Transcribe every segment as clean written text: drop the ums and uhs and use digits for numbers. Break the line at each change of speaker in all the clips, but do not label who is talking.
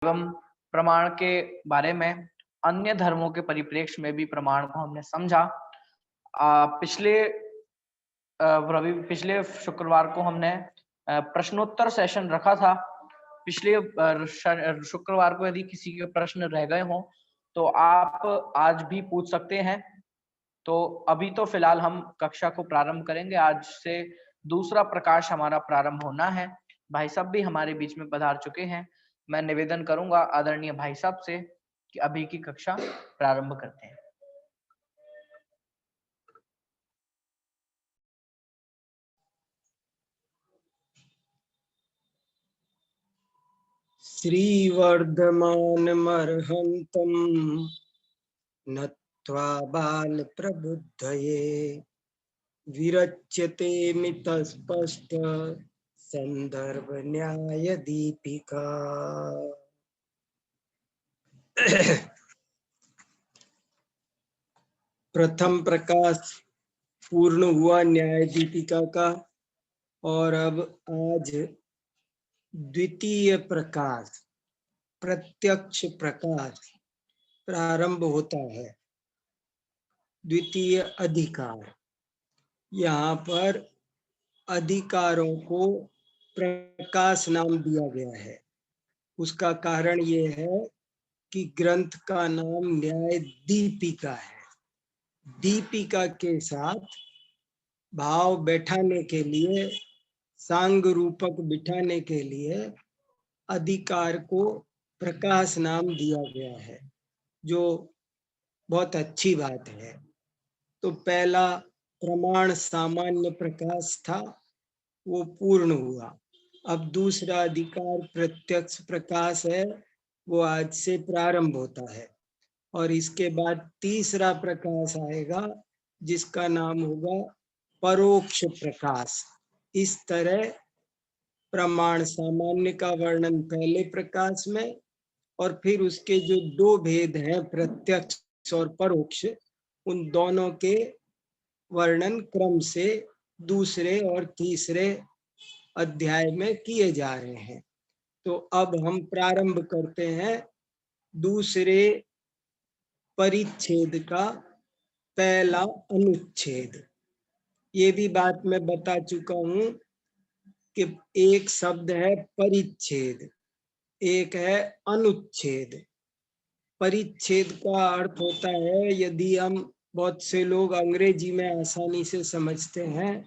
एवं प्रमाण के बारे में अन्य धर्मों के परिप्रेक्ष्य में भी प्रमाण को हमने समझा। पिछले शुक्रवार को हमने प्रश्नोत्तर सेशन रखा था। पिछले शुक्रवार को यदि किसी के प्रश्न रह गए हों तो आप आज भी पूछ सकते हैं। तो अभी तो फिलहाल हम कक्षा को प्रारंभ करेंगे। आज से दूसरा प्रकाश हमारा प्रारंभ होना है। भाई साहब भी हमारे बीच में पधार चुके हैं। मैं निवेदन करूंगा आदरणीय भाई साहब से कि अभी की कक्षा प्रारंभ करते हैं।
श्रीवर्धमानमर्हन्तं नत्वा बालप्रबुद्धये विरच्यते मितस्पष्ट संदर्भ न्याय दीपिका। प्रथम प्रकाश पूर्ण हुआ न्याय दीपिका का और अब आज द्वितीय प्रकाश प्रत्यक्ष प्रकाश प्रारंभ होता है। द्वितीय अधिकार, यहाँ पर अधिकारों को प्रकाश नाम दिया गया है। उसका कारण ये है कि ग्रंथ का नाम न्याय दीपिका है। दीपिका के साथ भाव बैठाने के लिए, सांग रूपक बिठाने के लिए अधिकार को प्रकाश नाम दिया गया है, जो बहुत अच्छी बात है। तो पहला प्रमाण सामान्य प्रकाश था, वो पूर्ण हुआ। अब दूसरा अधिकार प्रत्यक्ष प्रकाश है, वो आज से प्रारंभ होता है। और इसके बाद तीसरा प्रकाश आएगा जिसका नाम होगा परोक्ष प्रकाश। इस तरह प्रमाण सामान्य का वर्णन पहले प्रकाश में और फिर उसके जो दो भेद हैं प्रत्यक्ष और परोक्ष, उन दोनों के वर्णन क्रम से दूसरे और तीसरे अध्याय में किए जा रहे हैं। तो अब हम प्रारंभ करते हैं दूसरे परिच्छेद का पहला अनुच्छेद। ये भी बात मैं बता चुका हूं कि एक शब्द है परिच्छेद, एक है अनुच्छेद। परिच्छेद का अर्थ होता है, यदि हम, बहुत से लोग अंग्रेजी में आसानी से समझते हैं,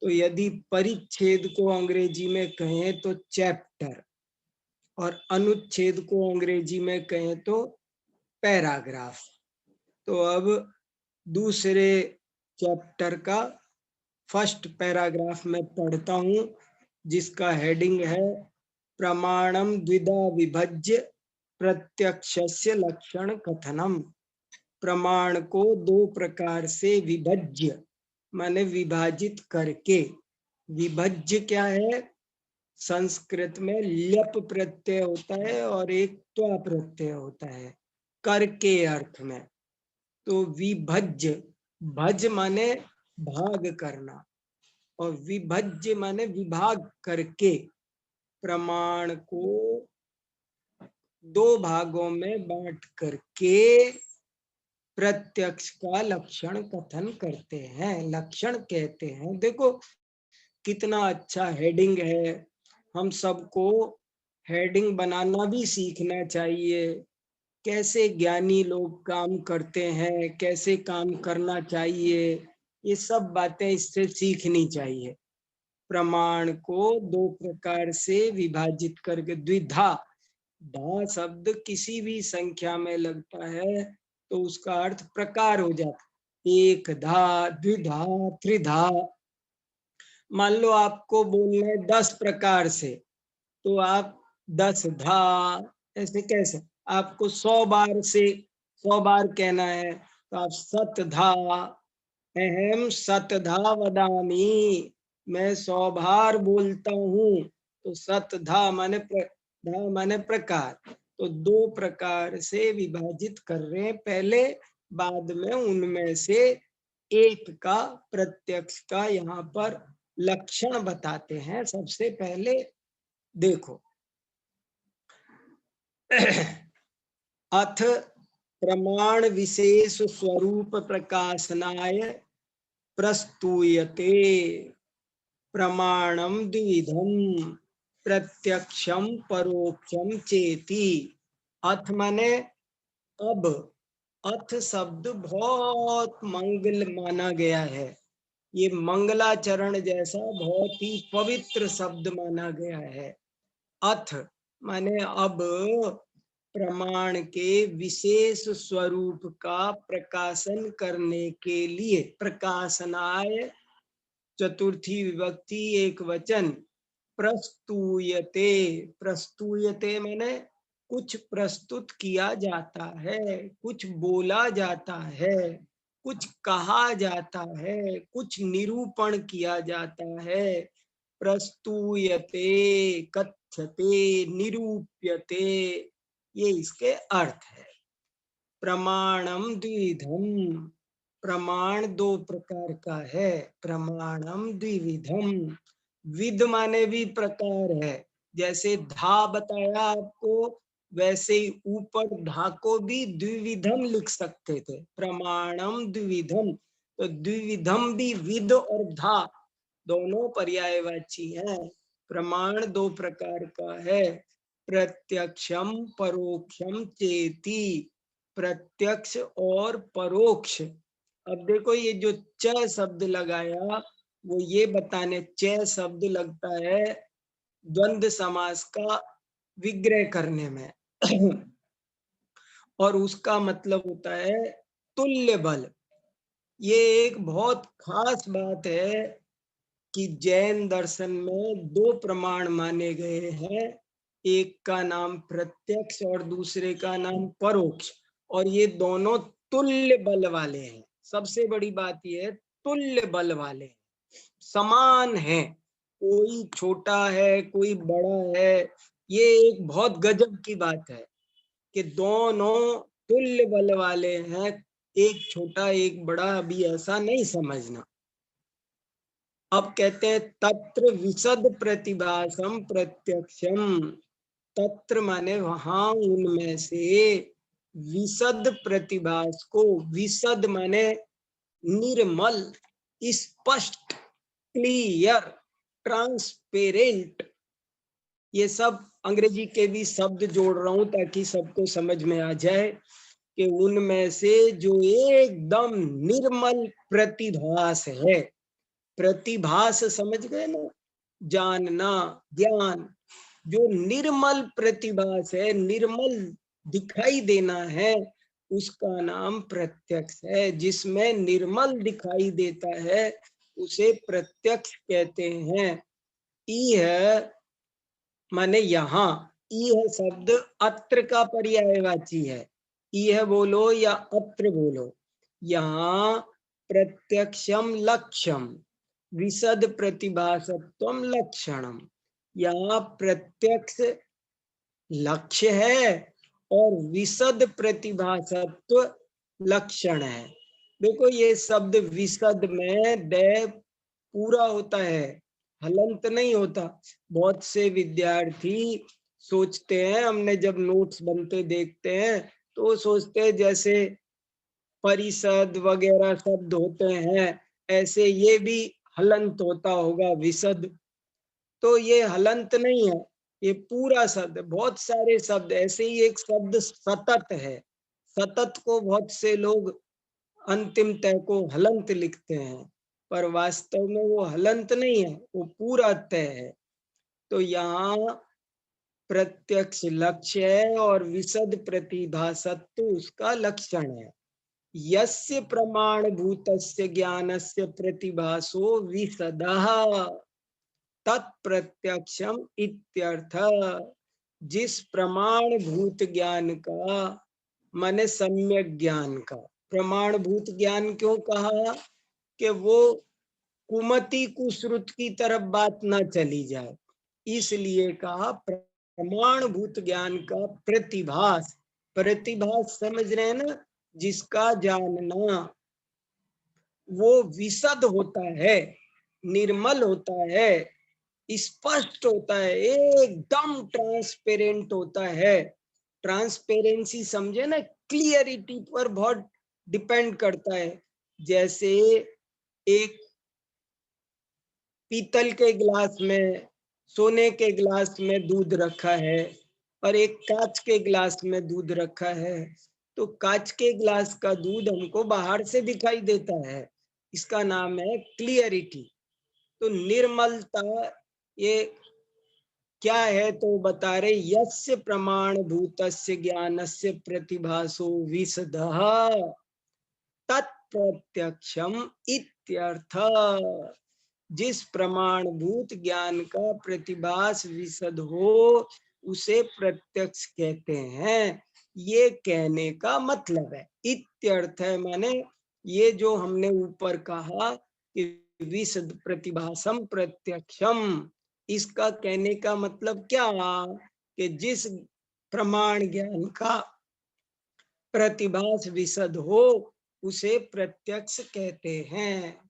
तो यदि परिच्छेद को अंग्रेजी में कहें तो चैप्टर, और अनुच्छेद को अंग्रेजी में कहें तो पैराग्राफ। तो अब दूसरे चैप्टर का फर्स्ट पैराग्राफ में पढ़ता हूं, जिसका हेडिंग है प्रमाणम द्विधा विभज्य प्रत्यक्षस्य लक्षण कथनम। प्रमाण को दो प्रकार से विभज्य माने विभाजित करके। विभज्य क्या है? संस्कृत में ल्यप प्रत्यय होता है और एक त्वा प्रत्यय होता है करके अर्थ में। तो विभज्य, भज माने भाग करना और विभज्य माने विभाग करके प्रमाण को दो भागों में बांट करके प्रत्यक्ष का लक्षण कथन करते हैं, लक्षण कहते हैं। देखो कितना अच्छा हेडिंग है। हम सबको हेडिंग बनाना भी सीखना चाहिए। कैसे ज्ञानी लोग काम करते हैं, कैसे काम करना चाहिए, ये सब बातें इससे सीखनी चाहिए। प्रमाण को दो प्रकार से विभाजित करके, द्विधा, धा शब्द किसी भी संख्या में लगता है तो उसका अर्थ प्रकार हो जाता है। एक धा, द्विधा, त्रिधा। मान लो आपको बोलना है 10 प्रकार से, तो आप 10 धा ऐसे कैसे? आपको 100 बार से 100 बार कहना है तो आप 7 धा, अहम 7 धा वदामी, मैं 100 बार बोलता हूँ। तो 7 धा माने धा माने प्रकार। तो दो प्रकार से विभाजित कर रहे हैं पहले, बाद में उनमें से एक का, प्रत्यक्ष का, यहाँ पर लक्षण बताते हैं। सबसे पहले देखो, अथ प्रमाण विशेष स्वरूप प्रकाशनाय प्रस्तूयते प्रमाणम द्विविधम प्रत्यक्षम परोक्षम चेति। अथ माने अब। अथ शब्द बहुत मंगल माना गया है, ये मंगलाचरण जैसा बहुत ही पवित्र शब्द माना गया है। अथ माने अब प्रमाण के विशेष स्वरूप का प्रकाशन करने के लिए, प्रकाशनाय चतुर्थी विभक्ति एक वचन, प्रस्तूयते। प्रस्तूयते माने कुछ प्रस्तुत किया जाता है, कुछ बोला जाता है, कुछ कहा जाता है, कुछ निरूपण किया जाता है। प्रस्तूयते, कथ्यते, निरूप्यते, ये इसके अर्थ है। प्रमाणम द्विविधम, प्रमाण दो प्रकार का है। प्रमाणम द्विविधम, विध माने भी प्रकार है, जैसे धा बताया आपको, वैसे ही ऊपर धा को भी द्विविधम लिख सकते थे। प्रमाणम द्विविधम, तो द्विविधम भी विध और धा दोनों पर्यायवाची हैं। प्रमाण दो प्रकार का है, प्रत्यक्षम परोक्षम चेति, प्रत्यक्ष और परोक्ष। अब देखो ये जो च शब्द लगाया वो ये बताने, च शब्द लगता है द्वंद्व समास का विग्रह करने में और उसका मतलब होता है तुल्य बल। ये एक बहुत खास बात है कि जैन दर्शन में दो प्रमाण माने गए हैं, एक का नाम प्रत्यक्ष और दूसरे का नाम परोक्ष, और ये दोनों तुल्य बल वाले हैं। सबसे बड़ी बात ये है तुल्य बल वाले हैं, समान है, कोई छोटा है कोई बड़ा है। ये एक बहुत गजब की बात है कि दोनों तुल्य बल वाले हैं, एक छोटा एक बड़ा अभी ऐसा नहीं समझना। अब कहते हैं तत्र विशद प्रतिभासम प्रत्यक्षम। तत्र माने वहां, उनमें से, विशद प्रतिभास को, विशद माने निर्मल, स्पष्ट, क्लियर, ट्रांसपेरेंट। ये सब अंग्रेजी के भी शब्द जोड़ रहा हूं ताकि सबको समझ में आ जाए कि उनमें से जो एकदम निर्मल प्रतिभास है, प्रतिभास समझ गए ना, जानना, ज्ञान, जो निर्मल प्रतिभास है, निर्मल दिखाई देना है, उसका नाम प्रत्यक्ष है। जिसमें निर्मल दिखाई देता है उसे प्रत्यक्ष कहते हैं। ई है माने यहाँ, ई है शब्द अत्र का पर्यायवाची है। ई है बोलो या अत्र बोलो। यहाँ प्रत्यक्षम लक्ष्यम, विशद प्रतिभासत्वम लक्षणम। यहाँ प्रत्यक्ष लक्ष्य है और विशद प्रतिभासत्व लक्षण है। देखो ये शब्द विशद में द पूरा होता है, हलंत नहीं होता। बहुत से विद्यार्थी सोचते हैं, हमने जब नोट्स बनते देखते हैं तो सोचते हैं जैसे परिषद वगैरह शब्द होते हैं ऐसे ये भी हलंत होता होगा विशद। तो ये हलंत नहीं है, ये पूरा शब्द। बहुत सारे शब्द ऐसे ही, एक शब्द सतत है, सतत को बहुत से लोग अंतिम तय को हलंत लिखते हैं, पर वास्तव में वो हलंत नहीं है, वो पूरा तय है। तो यहाँ प्रत्यक्ष लक्ष्य है और विशद प्रतिभासत्व उसका लक्षण है। यस्य प्रमाण भूतस्य ज्ञानस्य प्रतिभासो विशदः तत्प्रत्यक्षम इत्यर्थ। जिस प्रमाण भूत ज्ञान का, माने सम्यक ज्ञान का, प्रमाण भूत ज्ञान क्यों कहा कि वो कुमति कुश्रुत की तरफ बात ना चली जाए, इसलिए कहा प्रमाण भूत ज्ञान का प्रतिभास। प्रतिभास समझ रहे हैं ना, जिसका जानना वो विशद होता है, निर्मल होता है, स्पष्ट होता है, एकदम ट्रांसपेरेंट होता है। ट्रांसपेरेंसी समझे ना, क्लियरिटी पर बहुत डिपेंड करता है। जैसे एक पीतल के गिलास में, सोने के गिलास में दूध रखा है और एक कांच के गिलास में दूध रखा है, तो कांच के गिलास का दूध हमको बाहर से दिखाई देता है, इसका नाम है क्लियरिटी। तो निर्मलता ये क्या है तो बता रहे, यस्य प्रमाण भूतस्य ज्ञानस्य प्रतिभासो विशदः तत्प्रत्यक्षम इत्यर्थ। जिस प्रमाण भूत ज्ञान का प्रतिभास विशद हो उसे प्रत्यक्ष कहते हैं, ये कहने का मतलब है। इत्यर्थ है माने ये जो हमने ऊपर कहा कि विशद प्रतिभासम प्रत्यक्षम, इसका कहने का मतलब क्या कि जिस प्रमाण ज्ञान का प्रतिभास विशद हो उसे प्रत्यक्ष कहते हैं।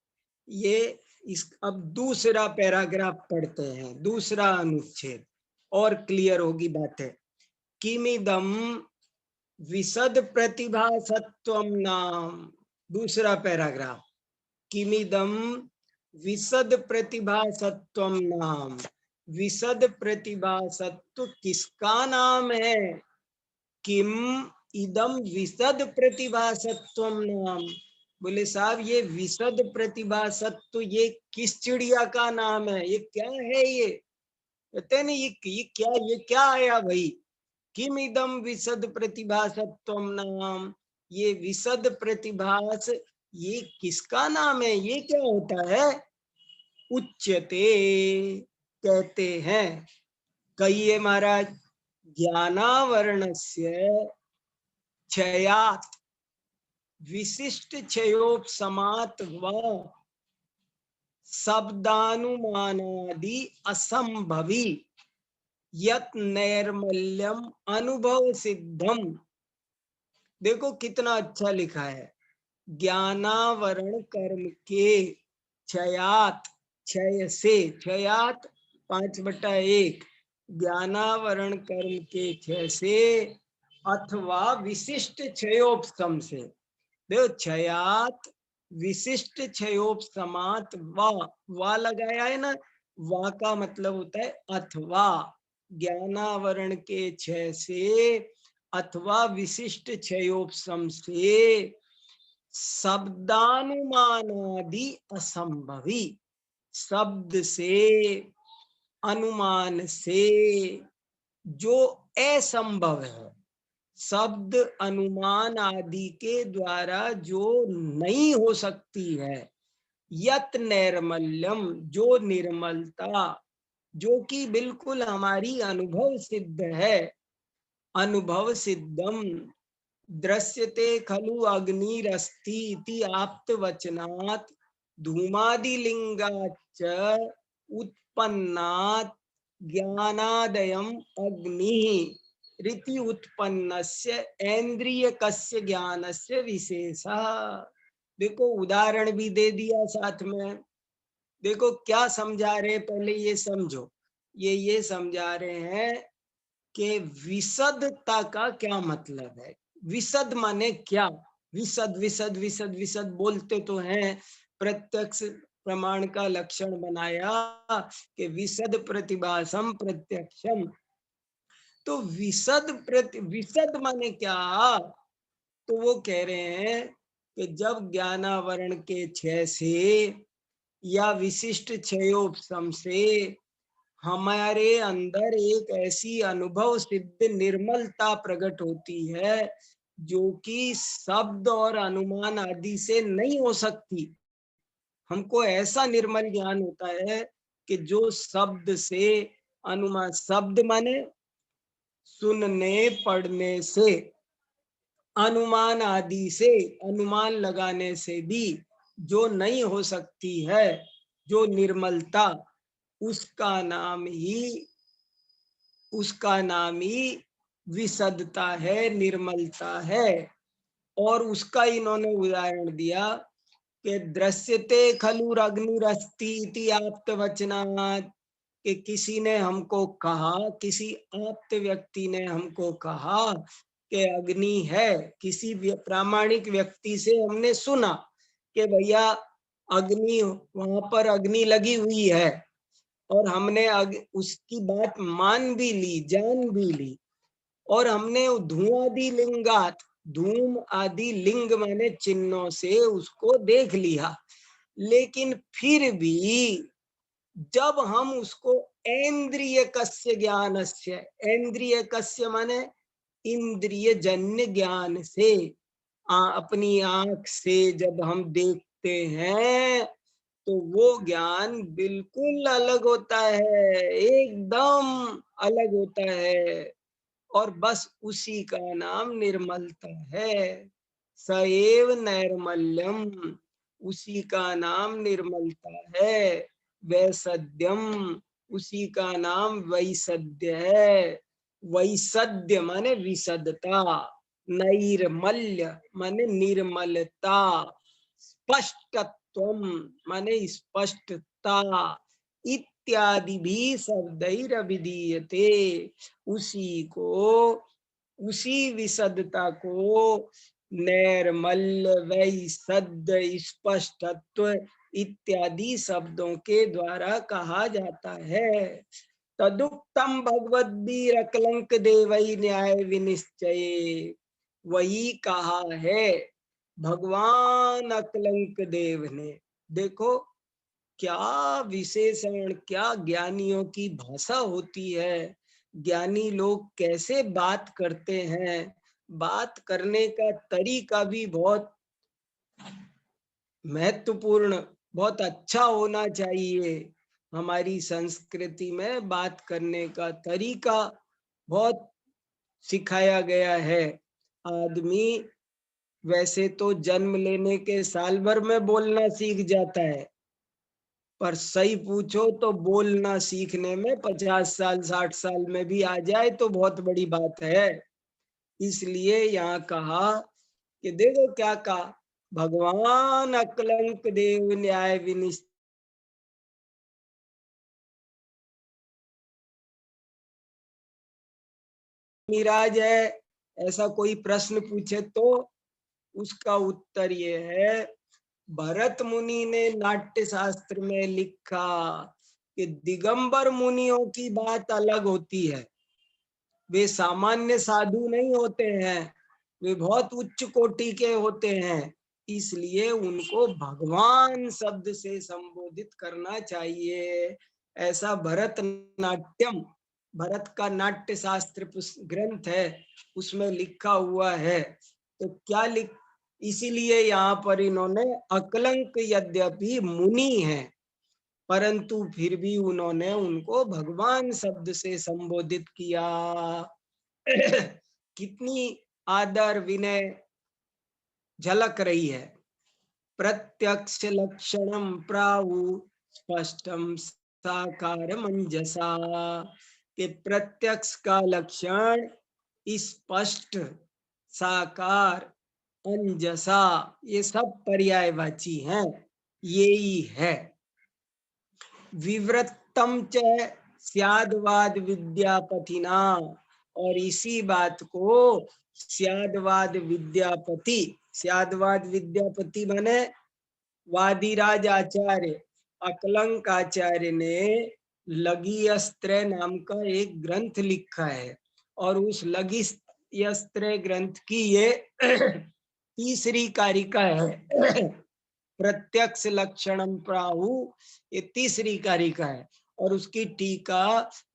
ये इस अब दूसरा पैराग्राफ पढ़ते हैं, दूसरा अनुच्छेद, और क्लियर होगी बातें। किमिदम विशद प्रतिभासत्वम नाम, दूसरा पैराग्राफ, किमिदम विशद प्रतिभासत्वम नाम। विशद प्रतिभासत्व किसका नाम है? किम इदम विशद प्रतिभासत्वम नाम। बोले साहब ये विशद प्रतिभासत्व ये किस चिड़िया का नाम है, ये क्या है? ये कहते नहीं ये क्या आया भाई? किम इदम विशद प्रतिभासत्वम नाम, ये विशद प्रतिभास ये किसका नाम है, ये क्या होता है? उच्यते, कहते हैं। कहिए महाराज, ज्ञानावरणस्य क्षयात् विशिष्ट क्षयोपशमात् व शब्दानुमानादि असंभवी यत नैर्मल्यम अनुभव सिद्धम। देखो कितना अच्छा लिखा है, ज्ञानावरण कर्म के क्षयात, क्षय से, क्षयात 5/1, ज्ञानावरण कर्म के क्षय से अथवा विशिष्ट क्षयोपशम से। देखो क्षयात विशिष्ट क्षयोपशमात वा लगाया है ना, वा का मतलब होता है अथवा, ज्ञानावरण के क्षय से अथवा विशिष्ट क्षयोपशम से शब्दानुमानादि असंभवी, शब्द से अनुमान से जो असंभव है, शब्द अनुमान आदि के द्वारा जो नहीं हो सकती है, यत नैर्मल्यम जो निर्मलता, जो कि बिल्कुल हमारी अनुभव सिद्ध है, अनुभव सिद्धम। दृश्यते खलु अग्निरस्ति इति आप्तवचनात् धूमादिलिंगाच्च उत्पन्नात् ज्ञानादयम् अग्निः रीति उत्पन्नस्य ऐन्द्रियकस्य ज्ञानस्य विशेषः। देखो उदाहरण भी दे दिया साथ में। देखो क्या समझा रहे, पहले ये समझो, ये समझा रहे हैं कि विशदता का क्या मतलब है। विशद माने क्या? विशद विशद विशद विशद बोलते तो हैं, प्रत्यक्ष प्रमाण का लक्षण बनाया कि विशद प्रतिभासम प्रत्यक्षम। तो विशद माने क्या? तो वो कह रहे हैं कि जब ज्ञानावरण के क्षय से या विशिष्ट क्षयोपशम से हमारे अंदर एक ऐसी अनुभव सिद्ध निर्मलता प्रकट होती है जो कि शब्द और अनुमान आदि से नहीं हो सकती। हमको ऐसा निर्मल ज्ञान होता है कि जो शब्द से अनुमान, शब्द माने सुनने पढ़ने से, अनुमान आदि से, अनुमान लगाने से भी जो नहीं हो सकती है, जो निर्मलता, उसका नाम ही विशदता है, निर्मलता है। और उसका इन्होंने उदाहरण दिया कि दृश्यते खलु अग्निरस्ति इति आप्तवचनात् कि किसी ने हमको कहा, किसी आप्त व्यक्ति ने हमको कहा कि अग्नि है, किसी प्रामाणिक व्यक्ति से हमने सुना कि भैया अग्नि, वहां पर अग्नि लगी हुई है, और हमने उसकी बात मान भी ली, जान भी ली, और हमने धूआदि लिंगात, धूम आदि लिंग माने चिन्हों से उसको देख लिया, लेकिन फिर भी जब हम उसको इंद्रिय कस्य ज्ञानस्य, इंद्रिय कस्य माने इंद्रिय जन्य ज्ञान से, अपनी आंख से जब हम देखते हैं तो वो ज्ञान बिल्कुल अलग होता है, एकदम अलग होता है, और बस उसी का नाम निर्मलता है। सएव नैर्मल्यम, उसी का नाम निर्मलता है। वैसद्यम, उसी का नाम वैसद्य है। वैसद्य माने विशदता, नैर्मल्य माने निर्मलता, स्पष्टत्वम माने स्पष्टता, इत्यादि भी शब्दैर विधीयते। उसी को, उसी विशदता को नैर्मल्य, वैसद्य, स्पष्टत्व इत्यादि शब्दों के द्वारा कहा जाता है। तदुक्तम भगवद्गीर अकलंक देवई न्याय विनिश्चय, वही कहा है भगवान अकलंक देव ने। देखो क्या विशेषण, क्या ज्ञानियों की भाषा होती है, ज्ञानी लोग कैसे बात करते हैं, बात करने का तरीका भी बहुत महत्वपूर्ण, बहुत अच्छा होना चाहिए। हमारी संस्कृति में बात करने का तरीका बहुत सिखाया गया है। आदमी वैसे तो जन्म लेने के साल भर में बोलना सीख जाता है, पर सही पूछो तो बोलना सीखने में 50 साल 60 साल में भी आ जाए तो बहुत बड़ी बात है। इसलिए यहाँ कहा कि देखो क्या कहा, भगवान अकलंक देव न्याय विनिश्चय मिराज है। ऐसा कोई प्रश्न पूछे तो उसका उत्तर ये है, भरत मुनि ने नाट्य शास्त्र में लिखा कि दिगंबर मुनियों की बात अलग होती है, वे सामान्य साधु नहीं होते हैं, वे बहुत उच्च कोटि के होते हैं, इसलिए उनको भगवान शब्द से संबोधित करना चाहिए। ऐसा भरत नाट्यम, भरत का नाट्य शास्त्र ग्रंथ है, उसमें लिखा हुआ है। तो क्या इसीलिए यहाँ पर इन्होंने अकलंक यद्यपि मुनि है, परंतु फिर भी उन्होंने उनको भगवान शब्द से संबोधित किया। कितनी आदर विनय झलक रही है। प्रत्यक्ष लक्षणम प्राहु स्पष्टम साकार मंजसा, के प्रत्यक्ष का लक्षण स्पष्ट, साकार, अंजसा, ये सब पर्यायवाची हैं, यही है। विवृत्तम च स्याद्वाद विद्यापतिना, और इसी बात को स्याद्वाद विद्यापति, स्याद्वाद विद्यापति माने वादिराज आचार्य अकलंक आचार्य ने लगी अस्त्र नाम का एक ग्रंथ लिखा है, और उस लगी अस्त्र ग्रंथ की ये तीसरी कारिका है। प्रत्यक्ष लक्षणम प्राहु, ये तीसरी कारिका है, और उसकी टीका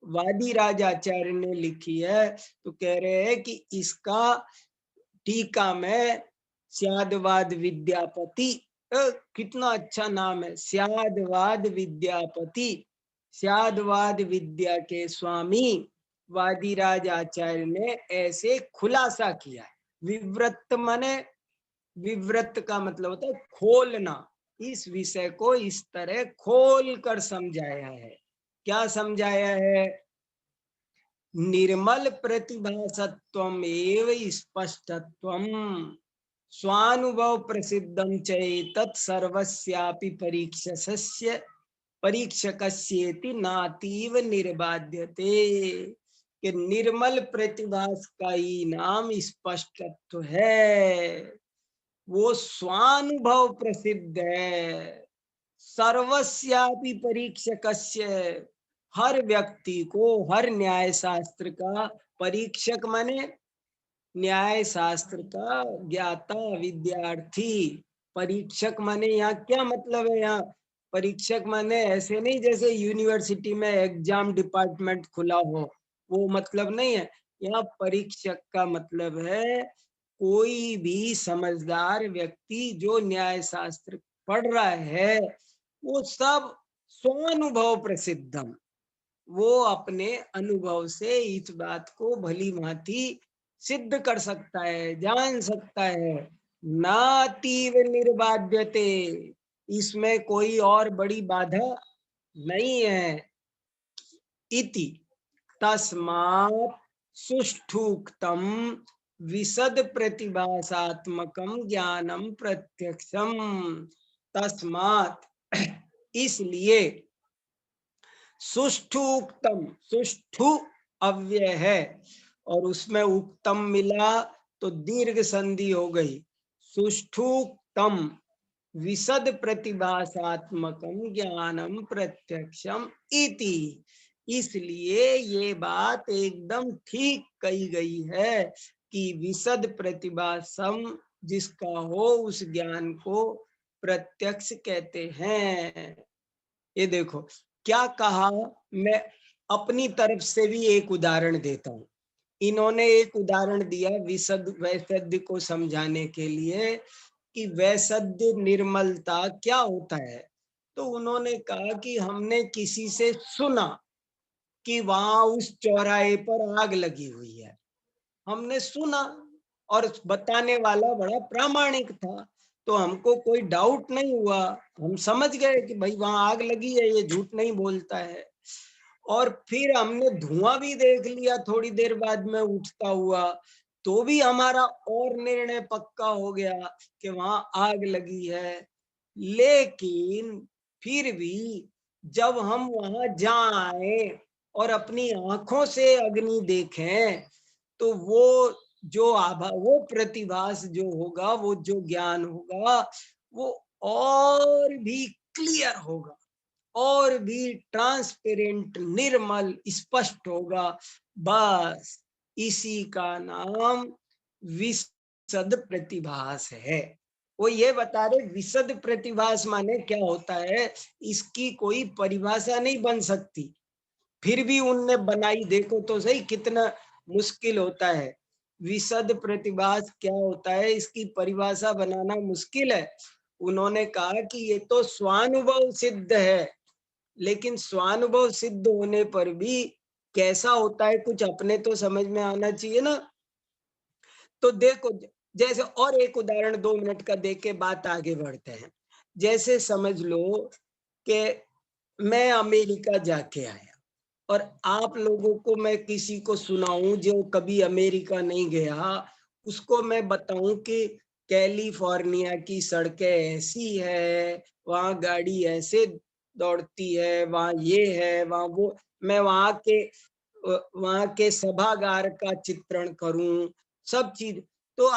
वादिराज आचार्य ने लिखी है। तो कह रहे हैं कि इसका टीका में स्याद्वाद विद्यापति, कितना अच्छा नाम है, स्याद्वाद विद्यापति, स्याद्वाद विद्या के स्वामी वादिराज आचार्य ने ऐसे खुलासा किया है। विवृत्त माने, विवृत्त का मतलब होता है खोलना, इस विषय को इस तरह खोल कर समझाया है। क्या समझाया है? निर्मल प्रतिभासत्वम एव स्पष्टत्वम स्वानुभव प्रसिद्धम चैतत् सर्वस्यापि परीक्षस्य परीक्षकस्येति नातीव निर्बाध्यते, कि निर्मल प्रतिभास का ही नाम स्पष्टत्व है, वो स्वानुभव प्रसिद्ध है। सर्वस्यापि परीक्षकस्य, हर व्यक्ति को, हर न्याय शास्त्र का परीक्षक माने न्याय शास्त्र का ज्ञाता, विद्यार्थी। परीक्षक माने यहाँ क्या मतलब है? यहाँ परीक्षक माने ऐसे नहीं जैसे यूनिवर्सिटी में एग्जाम डिपार्टमेंट खुला हो, वो मतलब नहीं है। यहाँ परीक्षक का मतलब है कोई भी समझदार व्यक्ति जो न्याय शास्त्र पढ़ रहा है, वो सब स्वानुभव प्रसिद्धम, वो अपने अनुभव से इस बात को भली भांति सिद्ध कर सकता है, जान सकता है। नातीव निर्बाध्यते, इसमें कोई और बड़ी बाधा नहीं है। इति तस्मात् सुष्ठुक्तम विशद प्रतिभासात्मकम ज्ञानम प्रत्यक्षम। तस्मात्, इसलिए, सुष्ठु उक्तम, सुष्ठु अव्यय है और उसमें उक्तम मिला तो दीर्घ संधि हो गई। सुष्ठुक्तम विशद प्रतिभासात्मकम ज्ञानम प्रत्यक्षम इति, इसलिए ये बात एकदम ठीक कही गई है कि विशद प्रतिभासम जिसका हो उस ज्ञान को प्रत्यक्ष कहते हैं। ये देखो क्या कहा, मैं अपनी तरफ से भी एक उदाहरण देता हूँ। इन्होंने एक उदाहरण दिया विशद वैशद्य को समझाने के लिए कि वैशद्य निर्मलता क्या होता है। तो उन्होंने कहा कि हमने किसी से सुना कि वहां उस चौराहे पर आग लगी हुई है, हमने सुना और बताने वाला बड़ा प्रामाणिक था, तो हमको कोई डाउट नहीं हुआ, हम समझ गए कि भाई वहां आग लगी है, ये झूठ नहीं बोलता है। और फिर हमने धुआं भी देख लिया थोड़ी देर बाद में उठता हुआ, तो भी हमारा और निर्णय पक्का हो गया कि वहां आग लगी है। लेकिन फिर भी जब हम वहां जाएं और अपनी आंखों से अग्नि देखें, तो वो जो वो प्रतिभास जो होगा, वो जो ज्ञान होगा, वो और भी क्लियर होगा, और भी ट्रांसपेरेंट, निर्मल, स्पष्ट होगा। बस इसी का नाम विशद प्रतिभास है। वो ये बता रहे विशद प्रतिभास माने क्या होता है, इसकी कोई परिभाषा नहीं बन सकती। फिर भी उनने बनाई, देखो तो सही कितना मुश्किल होता है। विशद प्रतिभास क्या होता है, इसकी परिभाषा बनाना मुश्किल है। उन्होंने कहा कि ये तो स्वानुभव सिद्ध है, लेकिन स्वानुभव सिद्ध होने पर भी कैसा होता है कुछ अपने तो समझ में आना चाहिए ना। तो देखो, जैसे और एक उदाहरण 2 मिनट का देख के बात आगे बढ़ते हैं। जैसे समझ लो कि मैं अमेरिका जाके आया और आप लोगों को मैं किसी को सुनाऊं जो कभी अमेरिका नहीं गया, उसको मैं बताऊं कि कैलिफोर्निया की सड़कें ऐसी है, वहां गाड़ी ऐसे दौड़ती है, वहां ये है, वहां वो, मैं वहां के सभागार का चित्रण करूं, सब चीज, तो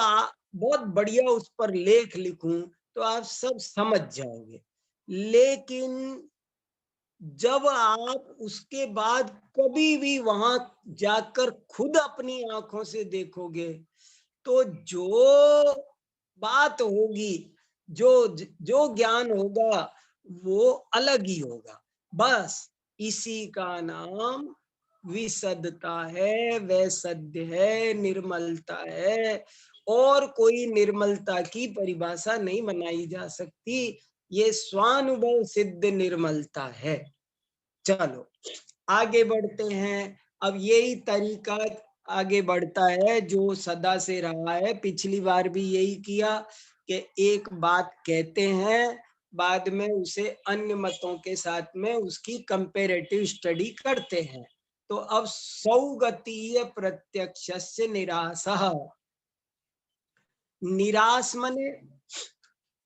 बहुत बढ़िया उस पर लेख लिखूं, तो आप सब समझ जाओगे। लेकिन जब आप उसके बाद कभी भी वहां जाकर खुद अपनी आंखों से देखोगे, तो जो बात होगी, जो जो ज्ञान होगा, वो अलग ही होगा। बस इसी का नाम विशदता है, वैशद्य है, निर्मलता है। और कोई निर्मलता की परिभाषा नहीं बनाई जा सकती, ये स्वानुभव सिद्ध निर्मलता है। चलो आगे बढ़ते हैं। अब यही तरीका आगे बढ़ता है जो सदा से रहा है, पिछली बार भी यही किया कि एक बात कहते हैं, बाद में उसे अन्य मतों के साथ में उसकी कंपैरेटिव स्टडी करते हैं। तो अब सौगतीय प्रत्यक्षस्य निरासः, निराश मने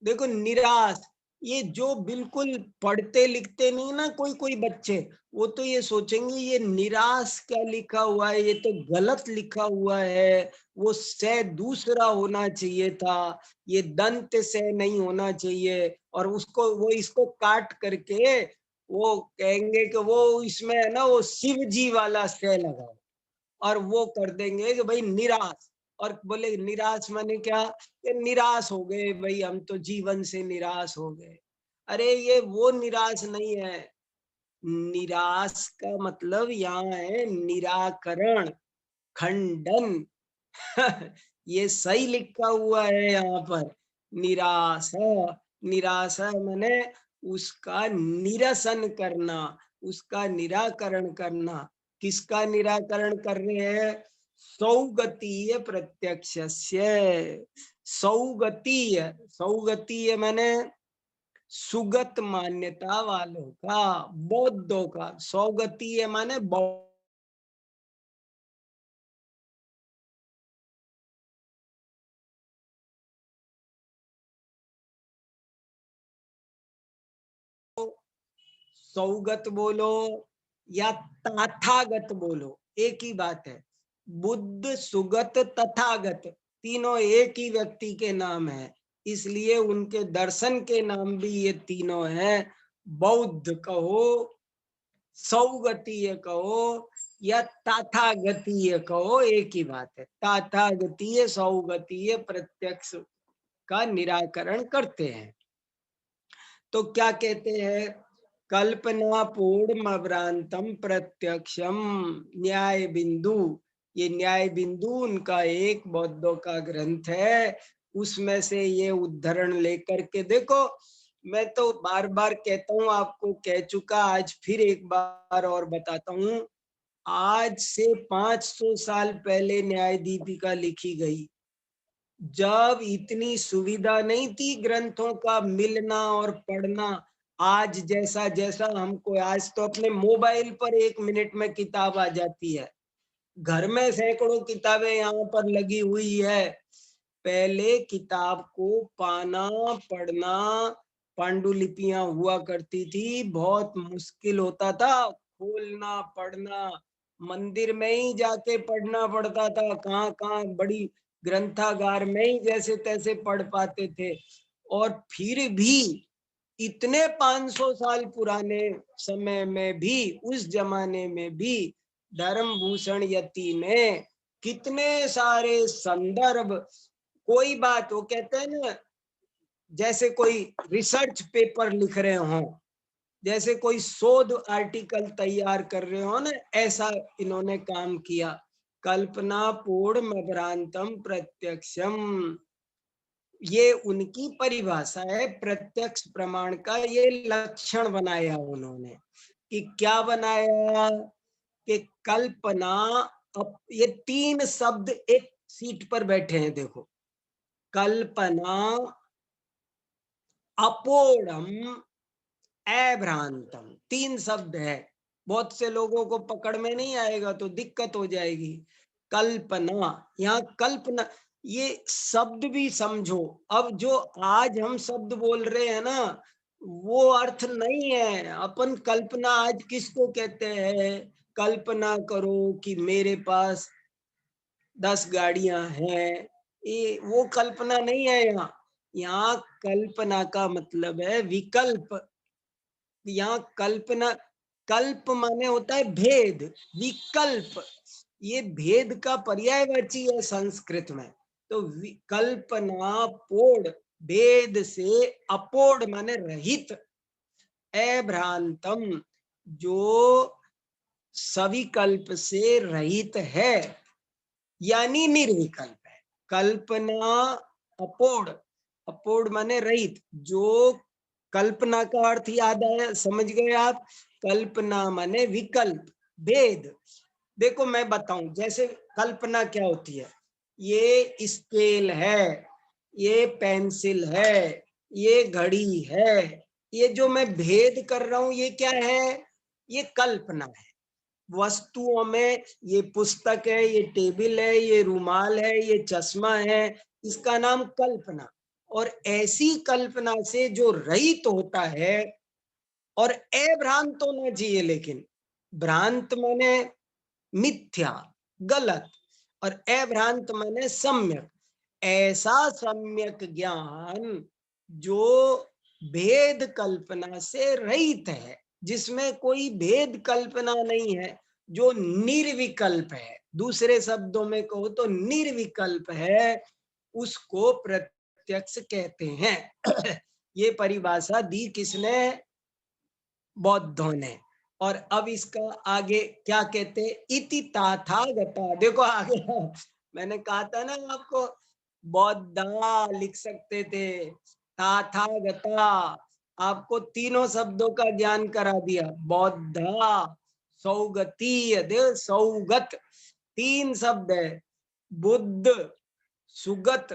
देखो निराश, ये जो बिल्कुल पढ़ते लिखते नहीं ना कोई बच्चे, वो तो ये सोचेंगे ये निराश क्या लिखा हुआ है, ये तो गलत लिखा हुआ है, वो से दूसरा होना चाहिए था, ये दंत से नहीं होना चाहिए, और उसको वो इसको काट करके वो कहेंगे कि वो इसमें है ना वो शिव जी वाला से लगाओ, और वो कर देंगे कि भाई निराश, और बोले निराश माने क्या, ये निराश हो गए भाई, हम तो जीवन से निराश हो गए। अरे ये वो निराश नहीं है, निराश का मतलब यहाँ है निराकरण, खंडन। ये सही लिखा हुआ है यहाँ पर, निराशा। निराशा माने उसका निरसन करना, उसका निराकरण करना। किसका निराकरण कर रहे हैं? सौगतीय प्रत्यक्षस्य। सौगतीय, सौगतीय माने सुगत मान्यता वालों का, बौद्धों का। सौगतीय माने सौगत बोलो या तथागत बोलो, एक ही बात है। बुद्ध, सुगत, तथागत तीनों एक ही व्यक्ति के नाम है, इसलिए उनके दर्शन के नाम भी ये तीनों हैं। बौद्ध कहो, सौगतीय कहो या तथागतीय कहो, एक ही बात है। तथागतीय सौगतीय प्रत्यक्ष का निराकरण करते हैं। तो क्या कहते हैं? कल्पना पूर्ण अभ्रांतम प्रत्यक्षम न्याय बिंदु। ये न्याय बिंदु उनका एक बौद्धों का ग्रंथ है, उसमें से ये उद्धरण लेकर के देखो। मैं तो बार बार कहता हूँ, आपको कह चुका, आज फिर एक बार और बताता हूँ। आज से 500 साल पहले न्याय दीपिका लिखी गई, जब इतनी सुविधा नहीं थी ग्रंथों का मिलना और पढ़ना। आज जैसा जैसा हमको, आज तो अपने मोबाइल पर 1 मिनट में किताब आ जाती है, घर में सैकड़ों किताबें यहाँ पर लगी हुई है। पहले किताब को पाना, पढ़ना, पांडुलिपियां हुआ करती थी, बहुत मुश्किल होता था खोलना पढ़ना, मंदिर में ही जाके पढ़ना पड़ता था, कहाँ कहाँ बड़ी ग्रंथागार में ही जैसे तैसे पढ़ पाते थे। और फिर भी इतने 500 साल पुराने समय में भी, उस जमाने में भी धर्मभूषण यति ने कितने सारे संदर्भ, कोई बात वो कहते हैं ना, जैसे कोई रिसर्च पेपर लिख रहे हो, जैसे कोई शोध आर्टिकल तैयार कर रहे हो ना, ऐसा इन्होंने काम किया। कल्पना पूर्ण अभ्रांतम प्रत्यक्षम, ये उनकी परिभाषा है प्रत्यक्ष प्रमाण का। ये लक्षण बनाया उन्होंने कि क्या बनाया कि कल्पना, ये 3 शब्द एक सीट पर बैठे हैं, देखो। कल्पना, अपोढ़म, अभ्रांतम, 3 शब्द है। बहुत से लोगों को पकड़ में नहीं आएगा तो दिक्कत हो जाएगी। कल्पना, यहाँ कल्पना, ये शब्द भी समझो। अब जो आज हम शब्द बोल रहे हैं ना, वो अर्थ नहीं है। अपन कल्पना आज किसको कहते हैं? कल्पना करो कि मेरे पास 10 गाड़ियां हैं, ये वो कल्पना नहीं है। यहाँ कल्पना का मतलब है विकल्प। यहाँ कल्पना, कल्प माने होता है भेद, विकल्प ये भेद का पर्यायवाची है संस्कृत में। तो कल्पना पोड़, भेद से, अपोड़ माने रहित, अभ्रांतम जो सविकल्प से रहित है, यानी निर्विकल्प है। कल्पना अपोड़, अपोड़ माने रहित, जो कल्पना का अर्थ याद आया, समझ गए आप? कल्पना माने विकल्प, भेद। देखो मैं बताऊं, जैसे कल्पना क्या होती है, ये स्केल है, ये पेंसिल है, ये घड़ी है, ये जो मैं भेद कर रहा हूं ये क्या है? ये कल्पना है। वस्तुओं में ये पुस्तक है, ये टेबल है, ये रुमाल है, ये चश्मा है, इसका नाम कल्पना। और ऐसी कल्पना से जो रहित होता है, और अभ्रांत होना चाहिए, लेकिन भ्रांत माने मिथ्या, गलत, और अभ्रांत माने सम्यक। ऐसा सम्यक ज्ञान जो भेद कल्पना से रहित है, जिसमें कोई भेद कल्पना नहीं है, जो निर्विकल्प है, दूसरे शब्दों में कहो तो निर्विकल्प है, उसको प्रत्यक्ष कहते हैं। ये परिभाषा दी किसने? बौद्धों ने। और अब इसका आगे क्या कहते हैं? इति तथागता। देखो आगे मैंने कहा था ना आपको, बौद्धा लिख सकते थे, तथागता। आपको तीनों शब्दों का ज्ञान करा दिया, बौद्धा, सौगतीय, सौगत, तीन शब्द है, बुद्ध, सुगत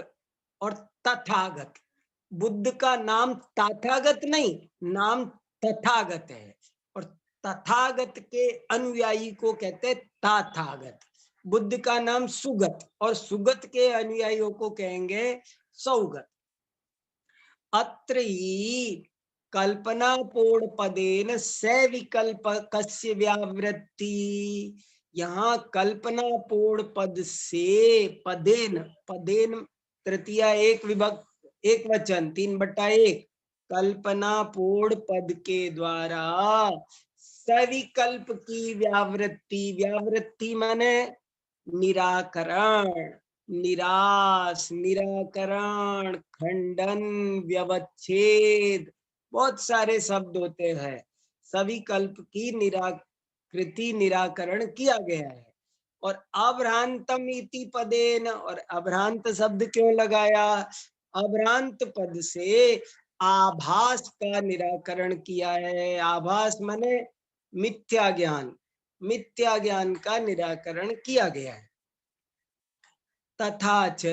और तथागत। बुद्ध का नाम तथागत नहीं, नाम तथागत है, और तथागत के अनुयायी को कहते हैं तथागत। बुद्ध का नाम सुगत, और सुगत के अनुयायियों को कहेंगे सौगत। अत्र ही कल्पना पूर्ण पदेन सविकल्पकस्य व्यावृत्ति। यहाँ कल्पना पूर्ण पद से, पदेन, पदेन तृतीया एक विभक्त एक वचन 3/1, कल्पना पूर्ण पद के द्वारा सविकल्प की व्यावृत्ति। व्यावृत्ति माने निराकरण, निराश, निराकरण, खंडन, व्यवच्छेद, बहुत सारे शब्द होते हैं। सभी कल्प की निराकृति, निराकरण किया गया है। और अभ्रांतम इति पदेन, और अभ्रांत शब्द क्यों लगाया? अभ्रांत पद से आभास का निराकरण किया है। आभास माने मिथ्या ज्ञान, मिथ्या ज्ञान का निराकरण किया गया है। तथा च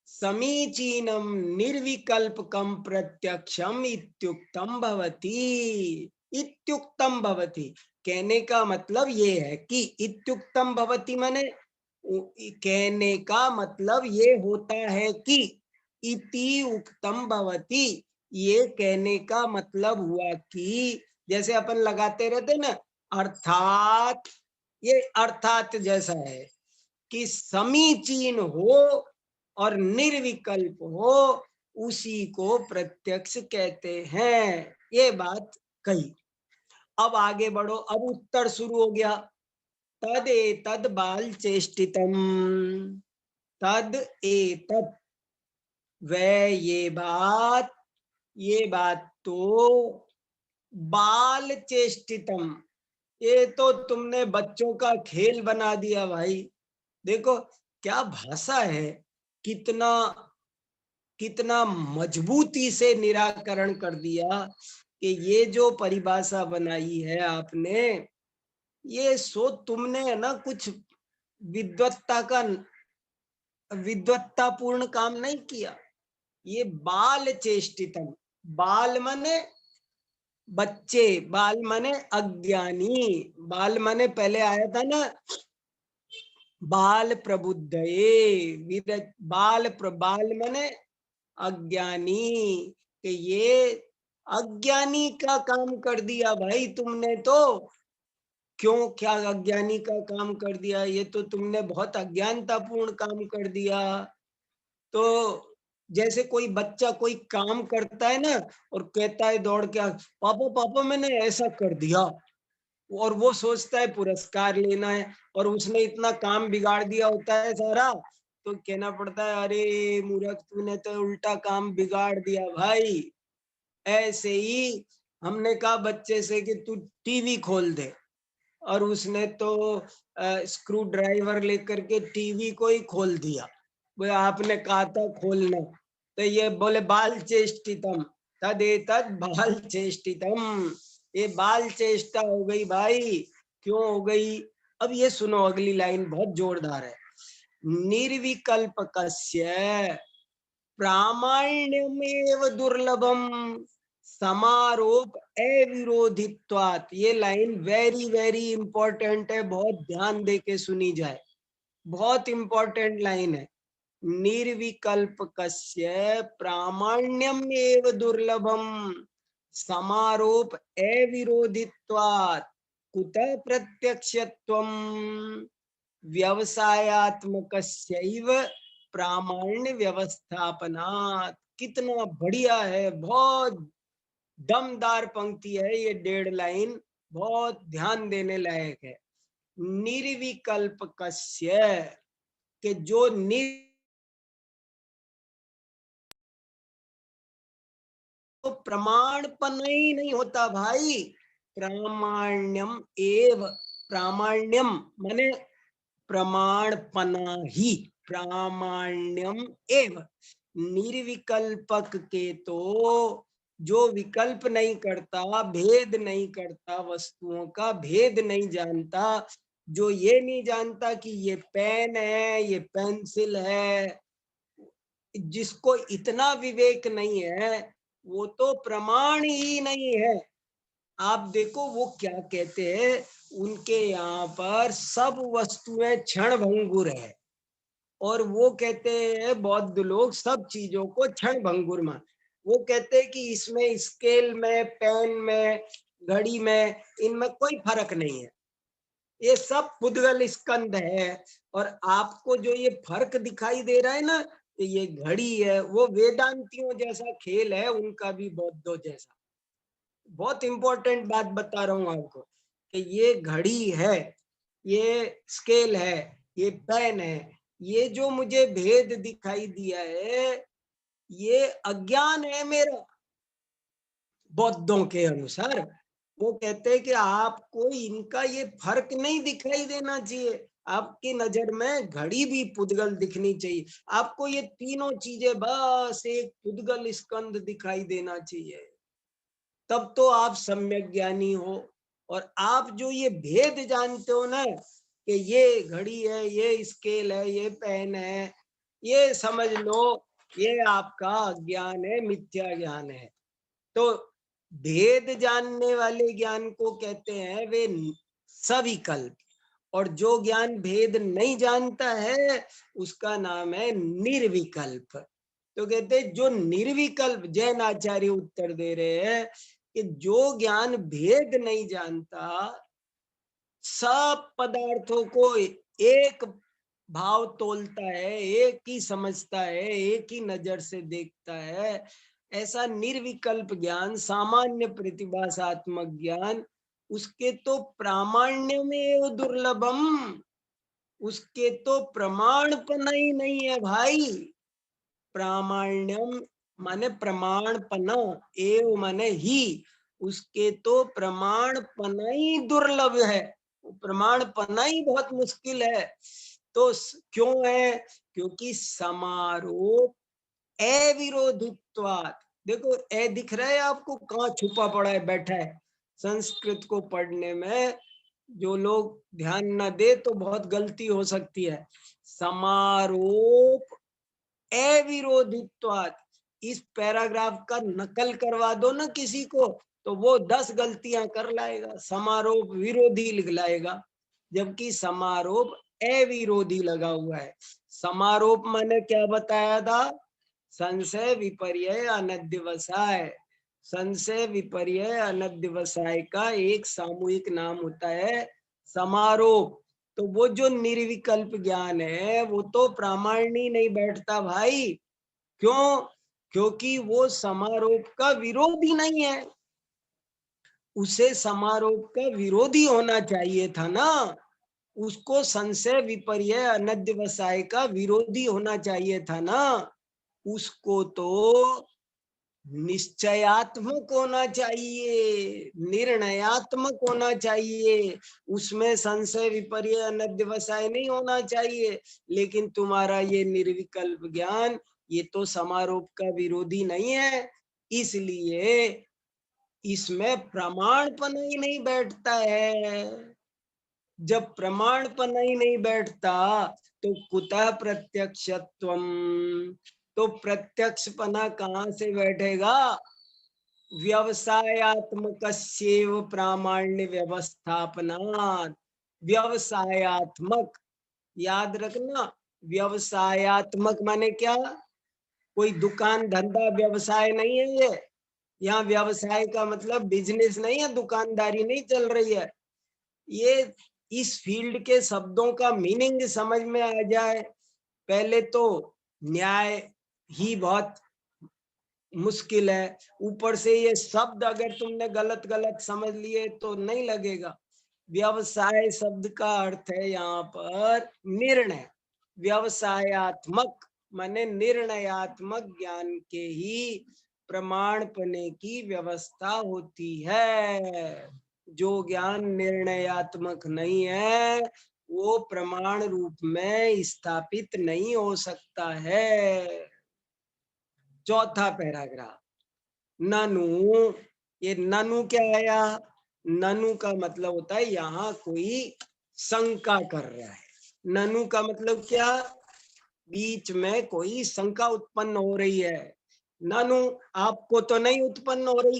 समीचीनम निर्विकल्पकम प्रत्यक्षम इत्युक्तम भवति। इत्युक्तम भवति कहने का मतलब ये है कि इत्युक्तम भवति माने कहने का मतलब ये होता है कि इति उक्तम भवति, ये कहने का मतलब हुआ कि, जैसे अपन लगाते रहते ना अर्थात, ये अर्थात जैसा है कि समीचीन हो और निर्विकल्प हो, उसी को प्रत्यक्ष कहते हैं। ये बात कही। अब आगे बढ़ो, अब उत्तर शुरू हो गया। तद एतद बाल चेष्टितम, तद एतद, वह ये बात तो बाल चेष्टितम, ये तो तुमने बच्चों का खेल बना दिया भाई। देखो क्या भाषा है, कितना कितना मजबूती से निराकरण कर दिया कि ये जो परिभाषा बनाई है आपने, ये सो तुमने है ना कुछ विद्वत्तापूर्ण काम नहीं किया। ये बाल चेष्टितम, बाल माने बच्चे, बाल माने अज्ञानी, बाल माने पहले आया था ना बाल प्रबुद्धये, बाल माने अज्ञानी, कि ये अज्ञानी का काम कर दिया भाई तुमने। तो क्यों, क्या अज्ञानी का काम कर दिया? ये तो तुमने बहुत अज्ञानतापूर्ण काम कर दिया। तो जैसे कोई बच्चा कोई काम करता है ना और कहता है दौड़ के, पापा पापा मैंने ऐसा कर दिया, और वो सोचता है पुरस्कार लेना है, और उसने इतना काम बिगाड़ दिया होता है सारा, तो कहना पड़ता है अरे मूर्ख तूने तो उल्टा काम बिगाड़ दिया भाई। ऐसे ही हमने कहा बच्चे से कि तू टीवी खोल दे, और उसने तो स्क्रू ड्राइवर लेकर के टीवी को ही खोल दिया। वो आपने कहा था खोलना, तो ये बोले बाल चेष्टितम, तदेतद बाल चेष्टितम, ये बाल चेष्टा हो गई भाई। क्यों हो गई? अब ये सुनो, अगली लाइन बहुत जोरदार है। निर्विकल्पकस्य प्रामाण्यमेव दुर्लभम समारोप अविरोधित्वात्। ये लाइन वेरी वेरी इंपॉर्टेंट है, बहुत ध्यान दे के सुनी जाए, बहुत इंपॉर्टेंट लाइन है। निर्विकल्पकस्य प्रामाण्यम एव दुर्लभम समारोप अविरोधित्वात् कुतः प्रत्यक्षत्वम व्यवसायात्मकस्यैव प्रामाण्य व्यवस्थापनात्। कितना बढ़िया है, बहुत दमदार पंक्ति है ये 1.5 लाइन, बहुत ध्यान देने लायक है। निर्विकल्पकस्य के जो तो प्रमाणपन ही नहीं होता भाई, प्रामाण्यम एव, प्रामाण्यम माने प्रमाणपना ही, प्रामाण्यम एव। निर्विकल्पक के तो जो विकल्प नहीं करता, भेद नहीं करता, वस्तुओं का भेद नहीं जानता, जो ये नहीं जानता कि ये पेन है, ये पेंसिल है, जिसको इतना विवेक नहीं है वो तो प्रमाण ही नहीं है। आप देखो वो क्या कहते हैं, उनके यहाँ पर सब वस्तुएं क्षण भंगुर है, और वो कहते हैं बौद्ध लोग सब चीजों को क्षण भंगुर मान। वो कहते हैं कि इसमें स्केल में, पेन में, घड़ी में, इनमें कोई फर्क नहीं है, ये सब पुद्गल स्कंद है। और आपको जो ये फर्क दिखाई दे रहा है ना, ये घड़ी है, वो वेदांतियों जैसा खेल है, उनका भी बौद्धों जैसा। बहुत इंपॉर्टेंट बात बता रहा हूं आपको कि ये घड़ी है, ये स्केल है, ये पेन है, ये जो मुझे भेद दिखाई दिया है ये अज्ञान है मेरा बौद्धों के अनुसार। वो कहते हैं कि आपको इनका ये फर्क नहीं दिखाई देना चाहिए, आपकी नजर में घड़ी भी पुद्गल दिखनी चाहिए, आपको ये तीनों चीजें बस एक पुद्गल स्कंद दिखाई देना चाहिए, तब तो आप सम्यक ज्ञानी हो। और आप जो ये भेद जानते हो ना कि ये घड़ी है, ये स्केल है, ये पेन है, ये समझ लो ये आपका अज्ञान है, मिथ्या ज्ञान है। तो भेद जानने वाले ज्ञान को कहते हैं वे सविकल्प, और जो ज्ञान भेद नहीं जानता है उसका नाम है निर्विकल्प। तो कहते हैं जो निर्विकल्प, जैन आचार्य उत्तर दे रहे हैं कि जो ज्ञान भेद नहीं जानता, सब पदार्थों को एक भाव तोलता है, एक ही समझता है, एक ही नजर से देखता है, ऐसा निर्विकल्प ज्ञान, सामान्य प्रतिभासात्मक ज्ञान, उसके तो प्रामाण्य में दुर्लभम, उसके तो प्रमाणपना ही नहीं है भाई। प्रामाण्यम माने प्रमाणपना, एव माने ही, उसके तो प्रमाणपना ही दुर्लभ है, प्रमाणपना ही बहुत मुश्किल है। तो क्यों है? क्योंकि समारोह अविरोधित्वात्। देखो ए दिख रहा है आपको, कहाँ छुपा पड़ा है, बैठा है। संस्कृत को पढ़ने में जो लोग ध्यान न दे तो बहुत गलती हो सकती है। समारोह अविरोधित्वात्, इस पैराग्राफ का नकल करवा दो ना किसी को तो वो 10 गलतियां कर लाएगा, समारोह विरोधी लिख लाएगा, जबकि समारोह अविरोधी लगा हुआ है। समारोह मैंने क्या बताया था? संशय विपर्यय अनध्यवसाय। संशय विपर्यय अनध्यवसाय का एक सामूहिक नाम होता है समारोह। तो वो जो निर्विकल्प ज्ञान है वो तो प्रामाण्य नहीं बैठता भाई। क्यों? क्योंकि वो समारोह का विरोधी नहीं है, उसे समारोह का विरोधी होना चाहिए था ना, उसको संशय विपर्यय अनध्यवसाय का विरोधी होना चाहिए था ना, उसको तो निश्चयात्मक होना चाहिए, निर्णयात्मक होना चाहिए, उसमें संशय विपर्यय अनध्यवसाय नहीं होना चाहिए। लेकिन तुम्हारा ये निर्विकल्प ज्ञान ये तो समारोह का विरोधी नहीं है, इसलिए इसमें प्रमाणपन ही नहीं बैठता है। जब प्रमाणपन ही नहीं बैठता तो कुतः प्रत्यक्षत्वम, तो प्रत्यक्षपना कहाँ से बैठेगा? व्यवसायात्मकस्यैव प्रामाण्य व्यवस्थापनात्। व्यवसायात्मक, याद रखना, व्यवसायात्मक माने क्या? कोई दुकान धंधा व्यवसाय नहीं है ये। यहाँ व्यवसाय का मतलब बिजनेस नहीं है, दुकानदारी नहीं चल रही है। ये इस फील्ड के शब्दों का मीनिंग समझ में आ जाए, पहले तो न्याय ही बहुत मुश्किल है, ऊपर से ये शब्द अगर तुमने गलत गलत समझ लिए तो नहीं लगेगा। व्यवसाय शब्द का अर्थ है यहाँ पर निर्णय। व्यवसायात्मक माने निर्णयात्मक ज्ञान के ही प्रमाण पाने की व्यवस्था होती है। जो ज्ञान निर्णयात्मक नहीं है वो प्रमाण रूप में स्थापित नहीं हो सकता है। चौथा पैराग्राफ, ननु। ये ननु क्या आया? ननु का मतलब होता है यहाँ कोई शंका कर रहा है। ननु का मतलब क्या? बीच में कोई शंका उत्पन्न हो रही है। ननु आपको तो नहीं उत्पन्न हो रही,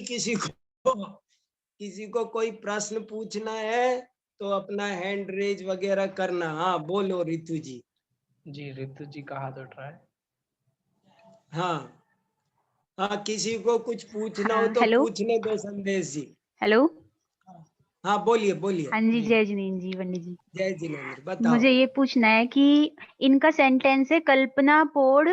किसी को कोई प्रश्न पूछना है तो अपना हैंड रेज वगैरह करना। हाँ बोलो रितु जी।
जी रितु जी का हाथ उठ रहा है।
हाँ हाँ, किसी को कुछ पूछना हो
हाँ,
तो
हेलो
पूछने दो संदेश जी।
हेलो।
हाँ बोलिए बोलिए।
हाँ जी, जय जिनेन्द्र जी, पंडित जी।
जय जिनेन्द्र, बताओ।
मुझे ये पूछना है कि इनका सेंटेंस है कल्पना पोड़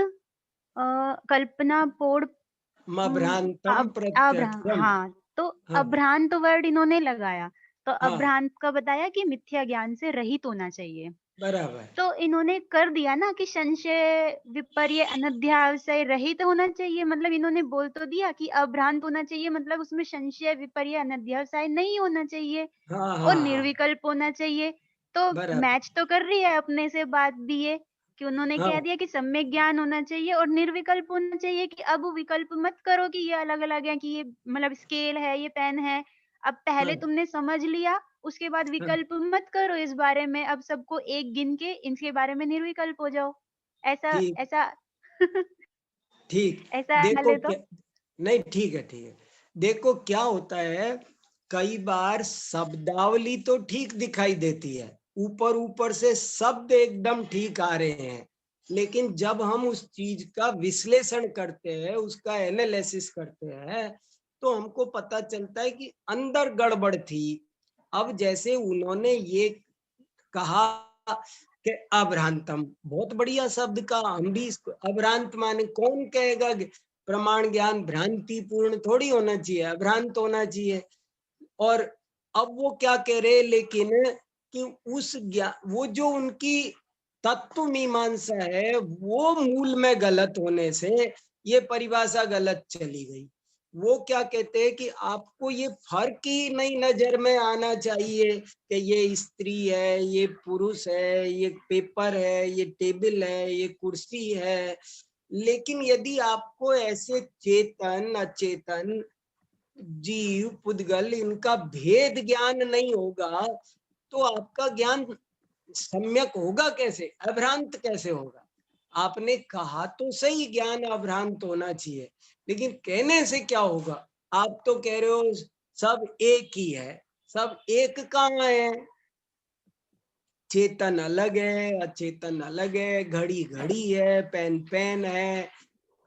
मभ्रांतम
अभ्रांत।
प्रत्यक्षम।
हाँ, तो
हाँ
अभ्रांत वर्ड इन्होंने लगाया, तो
हाँ
अभ्रांत का बताया कि मिथ्या ज्ञान से रहित होना चाहिए।
बराबर।
तो इन्होंने कर दिया ना कि संशय विपर्य अनध्याय से रहित होना चाहिए, मतलब इन्होंने बोल तो दिया कि अभ्रांत होना चाहिए, मतलब उसमें संशय विपर्य अनध्याय नहीं होना चाहिए
हाँ
और
हाँ हाँ
निर्विकल्प होना चाहिए। तो
बराबर।
मैच तो कर रही है अपने से बात भी ये कि उन्होंने
हाँ
कह दिया कि सम्यक ज्ञान होना चाहिए और निर्विकल्प होना चाहिए, कि अब विकल्प मत करो कि ये अलग अलग है, कि ये मतलब स्केल है, ये पेन है। अब पहले
हाँ
तुमने समझ लिया, उसके बाद
हाँ
विकल्प मत करो इस बारे में, अब सबको एक गिन के इनके बारे में निर्विकल्प हो जाओ। ऐसा
ठीक
ऐसा
ठीक।
ऐसा
देखो
हाल तो।
क्या, नहीं ठीक है ठीक है। देखो क्या होता है, कई बार शब्दावली तो ठीक दिखाई देती है, ऊपर ऊपर से शब्द एकदम ठीक आ रहे हैं, लेकिन जब हम उस चीज का विश्लेषण करते हैं, उसका एनालिसिस करते हैं, तो हमको पता चलता है कि अंदर गड़बड़ थी। अब जैसे उन्होंने ये कहा कि अभ्रांतम, बहुत बढ़िया शब्द का, हम भी इसको अभ्रांत माने, कौन कहेगा कि प्रमाण ज्ञान भ्रांति पूर्ण थोड़ी होना चाहिए, अभ्रांत होना चाहिए। और अब वो क्या कह रहे, लेकिन कि उस ज्ञान, वो जो उनकी तत्व मीमांसा है वो मूल में गलत होने से ये परिभाषा गलत चली गई। वो क्या कहते हैं कि आपको ये फर्क ही नहीं नजर में आना चाहिए कि ये स्त्री है, ये पुरुष है, ये पेपर है, ये टेबल है, ये कुर्सी है। लेकिन यदि आपको ऐसे चेतन अचेतन जीव पुद्गल इनका भेद ज्ञान नहीं होगा तो आपका ज्ञान सम्यक होगा कैसे, अभ्रांत कैसे होगा? आपने कहा तो सही ज्ञान अभ्रांत होना चाहिए, लेकिन कहने से क्या होगा? आप तो कह रहे हो सब एक ही है, सब एक कहाँ है? चेतन अलग है, अचेतन अलग है, घड़ी घड़ी है, पेन पेन है।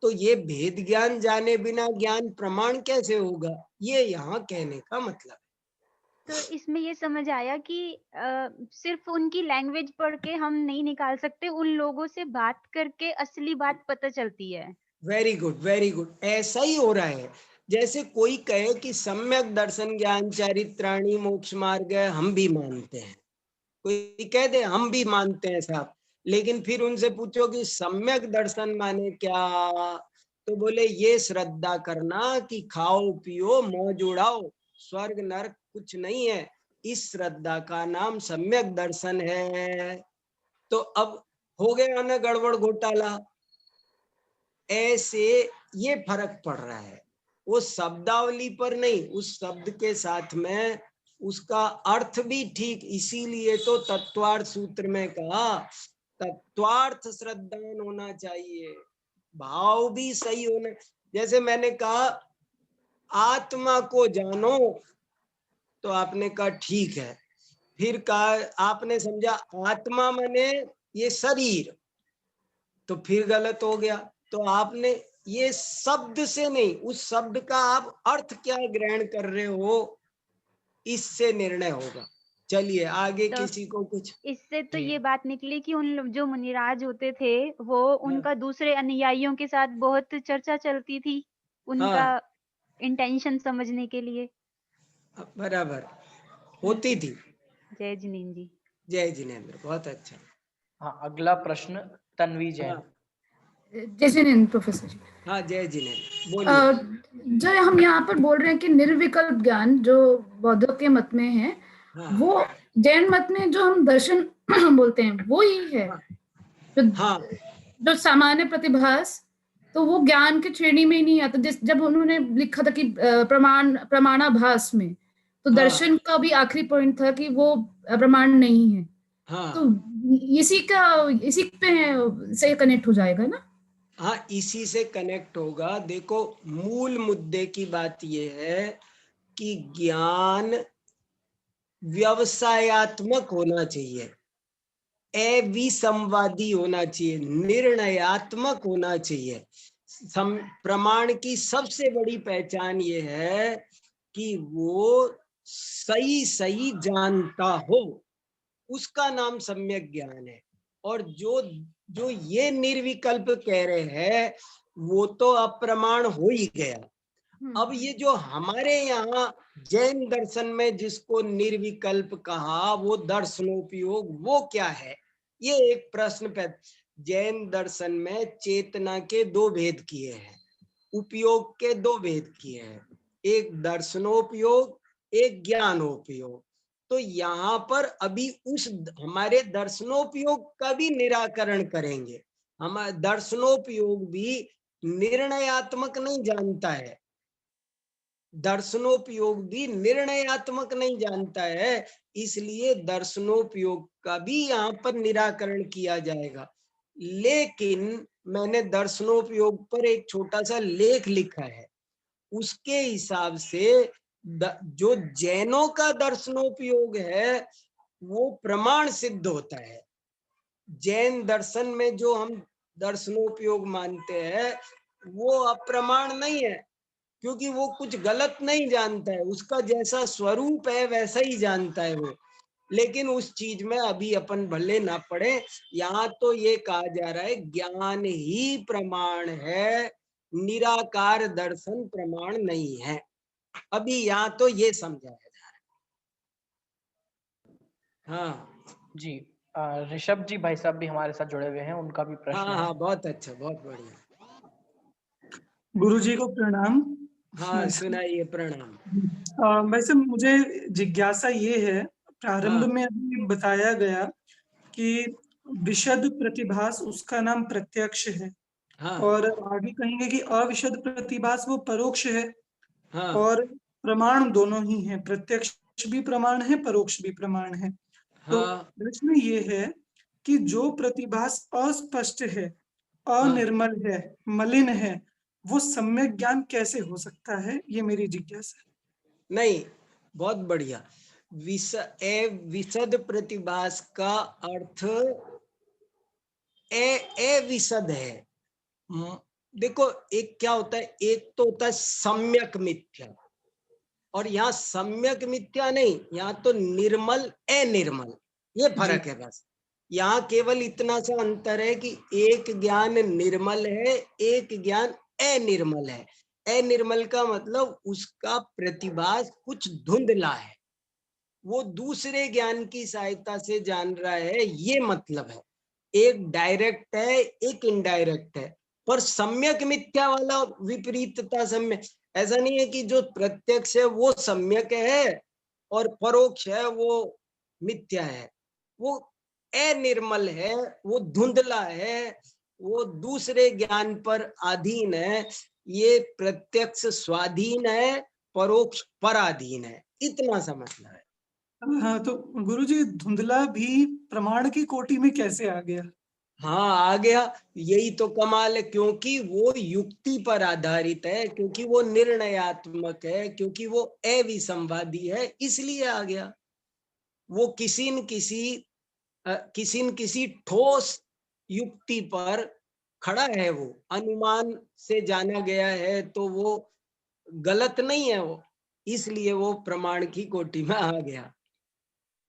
तो ये भेद ज्ञान जाने बिना ज्ञान प्रमाण कैसे होगा? ये यहाँ कहने का मतलब।
तो इसमें ये समझ आया कि सिर्फ उनकी लैंग्वेज पढ़ के हम नहीं निकाल सकते, उन लोगों से बात करके असली बात पता चलती है।
वेरी गुड वेरी गुड, ऐसा ही हो रहा है। जैसे कोई कहे कि सम्यक दर्शन ज्ञान चारित्राणी मोक्ष मार्ग है, हम भी मानते हैं, कोई कह दे हम भी मानते हैं साहब, लेकिन फिर उनसे पूछो कि सम्यक दर्शन माने क्या, तो बोले ये श्रद्धा करना कि खाओ पियो मौज उड़ाओ, स्वर्ग नरक कुछ नहीं है, इस श्रद्धा का नाम सम्यक दर्शन है। तो अब हो गया ना गड़बड़ घोटाला। ऐसे ये फर्क पड़ रहा है, वो शब्दावली पर नहीं, उस शब्द के साथ में उसका अर्थ भी ठीक। इसीलिए तो तत्वार्थ सूत्र में कहा तत्वार्थ श्रद्धान होना चाहिए, भाव भी सही होना। जैसे मैंने कहा आत्मा को जानो, तो आपने कहा ठीक है, फिर कहा आपने समझा आत्मा माने ये शरीर, तो फिर गलत हो गया। तो आपने ये शब्द से नहीं, उस शब्द का आप अर्थ क्या ग्रहण कर रहे हो, इससे निर्णय होगा। चलिए आगे
तो
किसी को कुछ।
इससे तो
जी।
ये बात निकली कि जो मुनिराज होते थे वो उनका दूसरे अनुयायियों के साथ बहुत चर्चा चलती थी उनका
हाँ
इंटेंशन समझने के लिए।
बराबर होती थी।
जय जिनेन्द्र जी।
जय जिनेन्द्र, बहुत अच्छा।
हाँ, अगला प्रश्न तन्वी जैन।
हाँ
जय जिनेन्द्र प्रोफेसर जी।
हाँ जय जिनेन्द्र बोलिए।
जो हम यहाँ पर बोल रहे हैं कि निर्विकल्प ज्ञान जो बौद्धों के मत में है,
हाँ
वो जैन मत में जो हम दर्शन बोलते हैं वो ही है।
हाँ
जो सामान्य प्रतिभास, तो वो ज्ञान की श्रेणी में ही नहीं आता। जब उन्होंने लिखा था कि प्रमाणाभास में, तो दर्शन का भी आखिरी पॉइंट था कि वो प्रमाण नहीं है।
हाँ
तो इसी पे से कनेक्ट हो जाएगा ना।
हाँ इसी से कनेक्ट होगा। देखो मूल मुद्दे की बात यह है कि ज्ञान व्यवसायत्मक होना चाहिए, अविसंवादी होना चाहिए, निर्णयात्मक होना चाहिए। प्रमाण की सबसे बड़ी पहचान ये है कि वो सही सही जानता हो, उसका नाम सम्यक ज्ञान है। और जो जो ये निर्विकल्प कह रहे हैं वो तो अप्रमाण हो ही गया। अब ये जो हमारे यहाँ जैन दर्शन में जिसको निर्विकल्प कहा, वो दर्शनोपयोग वो क्या है, ये एक प्रश्न पे। जैन दर्शन में चेतना के दो भेद किए हैं, उपयोग के दो भेद किए हैं, एक दर्शनोपयोग, एक ज्ञानोपयोग। तो यहाँ पर अभी उस हमारे दर्शनोपयोग का भी निराकरण करेंगे। हमारा दर्शनोपयोग भी निर्णयात्मक नहीं जानता है, दर्शनोपयोग भी निर्णयात्मक नहीं जानता है, इसलिए दर्शनोपयोग का भी यहाँ पर निराकरण किया जाएगा। लेकिन मैंने दर्शनोपयोग पर एक छोटा सा लेख लिखा है, उसके हिसाब से जो जैनों का दर्शनोपयोग है वो प्रमाण सिद्ध होता है। जैन दर्शन में जो हम दर्शनोपयोग मानते हैं वो अप्रमाण नहीं है, क्योंकि वो कुछ गलत नहीं जानता है, उसका जैसा स्वरूप है वैसा ही जानता है वो। लेकिन उस चीज में अभी अपन भले ना पढ़े। यहाँ तो ये कहा जा रहा है ज्ञान ही प्रमाण है, निराकार दर्शन प्रमाण नहीं है। अभी यहाँ तो ये समझाया जा रहा है। हाँ
जी, ऋषभ जी भाई साहब भी हमारे साथ जुड़े हुए हैं, उनका भी प्रश्न
हाँ
है।
हाँ बहुत अच्छा, बहुत बढ़िया।
गुरुजी को प्रणाम।
हाँ सुनाइए, प्रणाम।
वैसे मुझे जिज्ञासा ये है, प्रारंभ
हाँ
में अभी बताया गया कि विशद प्रतिभास उसका नाम प्रत्यक्ष है,
हाँ
और आगे कहेंगे कि अविशद प्रतिभास वो परोक्ष है,
हाँ
और प्रमाण दोनों ही हैं, प्रत्यक्ष भी प्रमाण है, परोक्ष भी प्रमाण है। तो
हाँ
प्रश्न ये है कि जो प्रतिभास अस्पष्ट है,
हाँ
अनिर्मल है, मलिन है, वो सम्यक ज्ञान कैसे हो सकता है, ये मेरी जिज्ञासा है।
नहीं, बहुत बढ़िया। विशद प्रतिभास का अर्थ विशद है। देखो एक क्या होता है, एक तो होता है सम्यक मिथ्या, और यहाँ सम्यक मिथ्या नहीं, यहाँ तो निर्मल अनिर्मल, ये फर्क है बस। यहाँ केवल इतना सा अंतर है कि एक ज्ञान निर्मल है, एक ज्ञान अनिर्मल है। अनिर्मल का मतलब उसका प्रतिभास कुछ धुंधला है, वो दूसरे ज्ञान की सहायता से जान रहा है, ये मतलब है। एक डायरेक्ट है, एक इनडायरेक्ट है। पर सम्यक मिथ्या वाला विपरीतता सम्यक, ऐसा नहीं है कि जो प्रत्यक्ष है वो सम्यक है और परोक्ष है वो मिथ्या है। वो अनिर्मल है, वो धुंधला है, वो दूसरे ज्ञान पर अधीन है। ये प्रत्यक्ष स्वाधीन है, परोक्ष पराधीन है, इतना समझना है।
हाँ, तो गुरुजी धुंधला भी प्रमाण की कोटि में कैसे आ गया?
हाँ आ गया, यही तो कमाल है, क्योंकि वो युक्ति पर आधारित है, क्योंकि वो निर्णयात्मक है, क्योंकि वो अविसंवादी है, इसलिए आ गया। वो किसी न किसी ठोस युक्ति पर खड़ा है, वो अनुमान से जाना गया है, तो वो गलत नहीं है वो, इसलिए वो प्रमाण की कोटि में आ गया।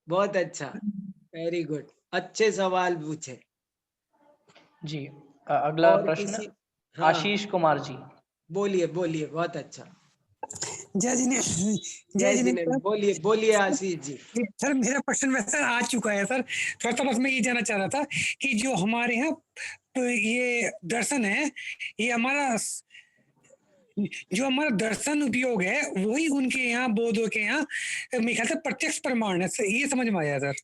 बहुत अच्छा, वेरी गुड, अच्छे सवाल पूछे।
जी अगला
और
प्रश्न
किसी, हाँ
आशीष कुमार जी।
बोलिए बोलिए, बहुत अच्छा।
जय जिनेन्द्र, जय
जय
जिनेन्द्र
जिनेन्द्र,
सर।
बोलिए बोलिए आशीष जी।
सर मेरा प्रश्न वैसे आ चुका है सर, थोड़ा सा बस मैं ये जानना चाह रहा था कि जो हमारे यहाँ तो ये दर्शन है, ये हमारा जो हमारा दर्शन उपयोग है वही उनके यहाँ बौद्धों के यहाँ मेरे ख्याल से प्रत्यक्ष प्रमाण है सर, ये समझ में आया सर।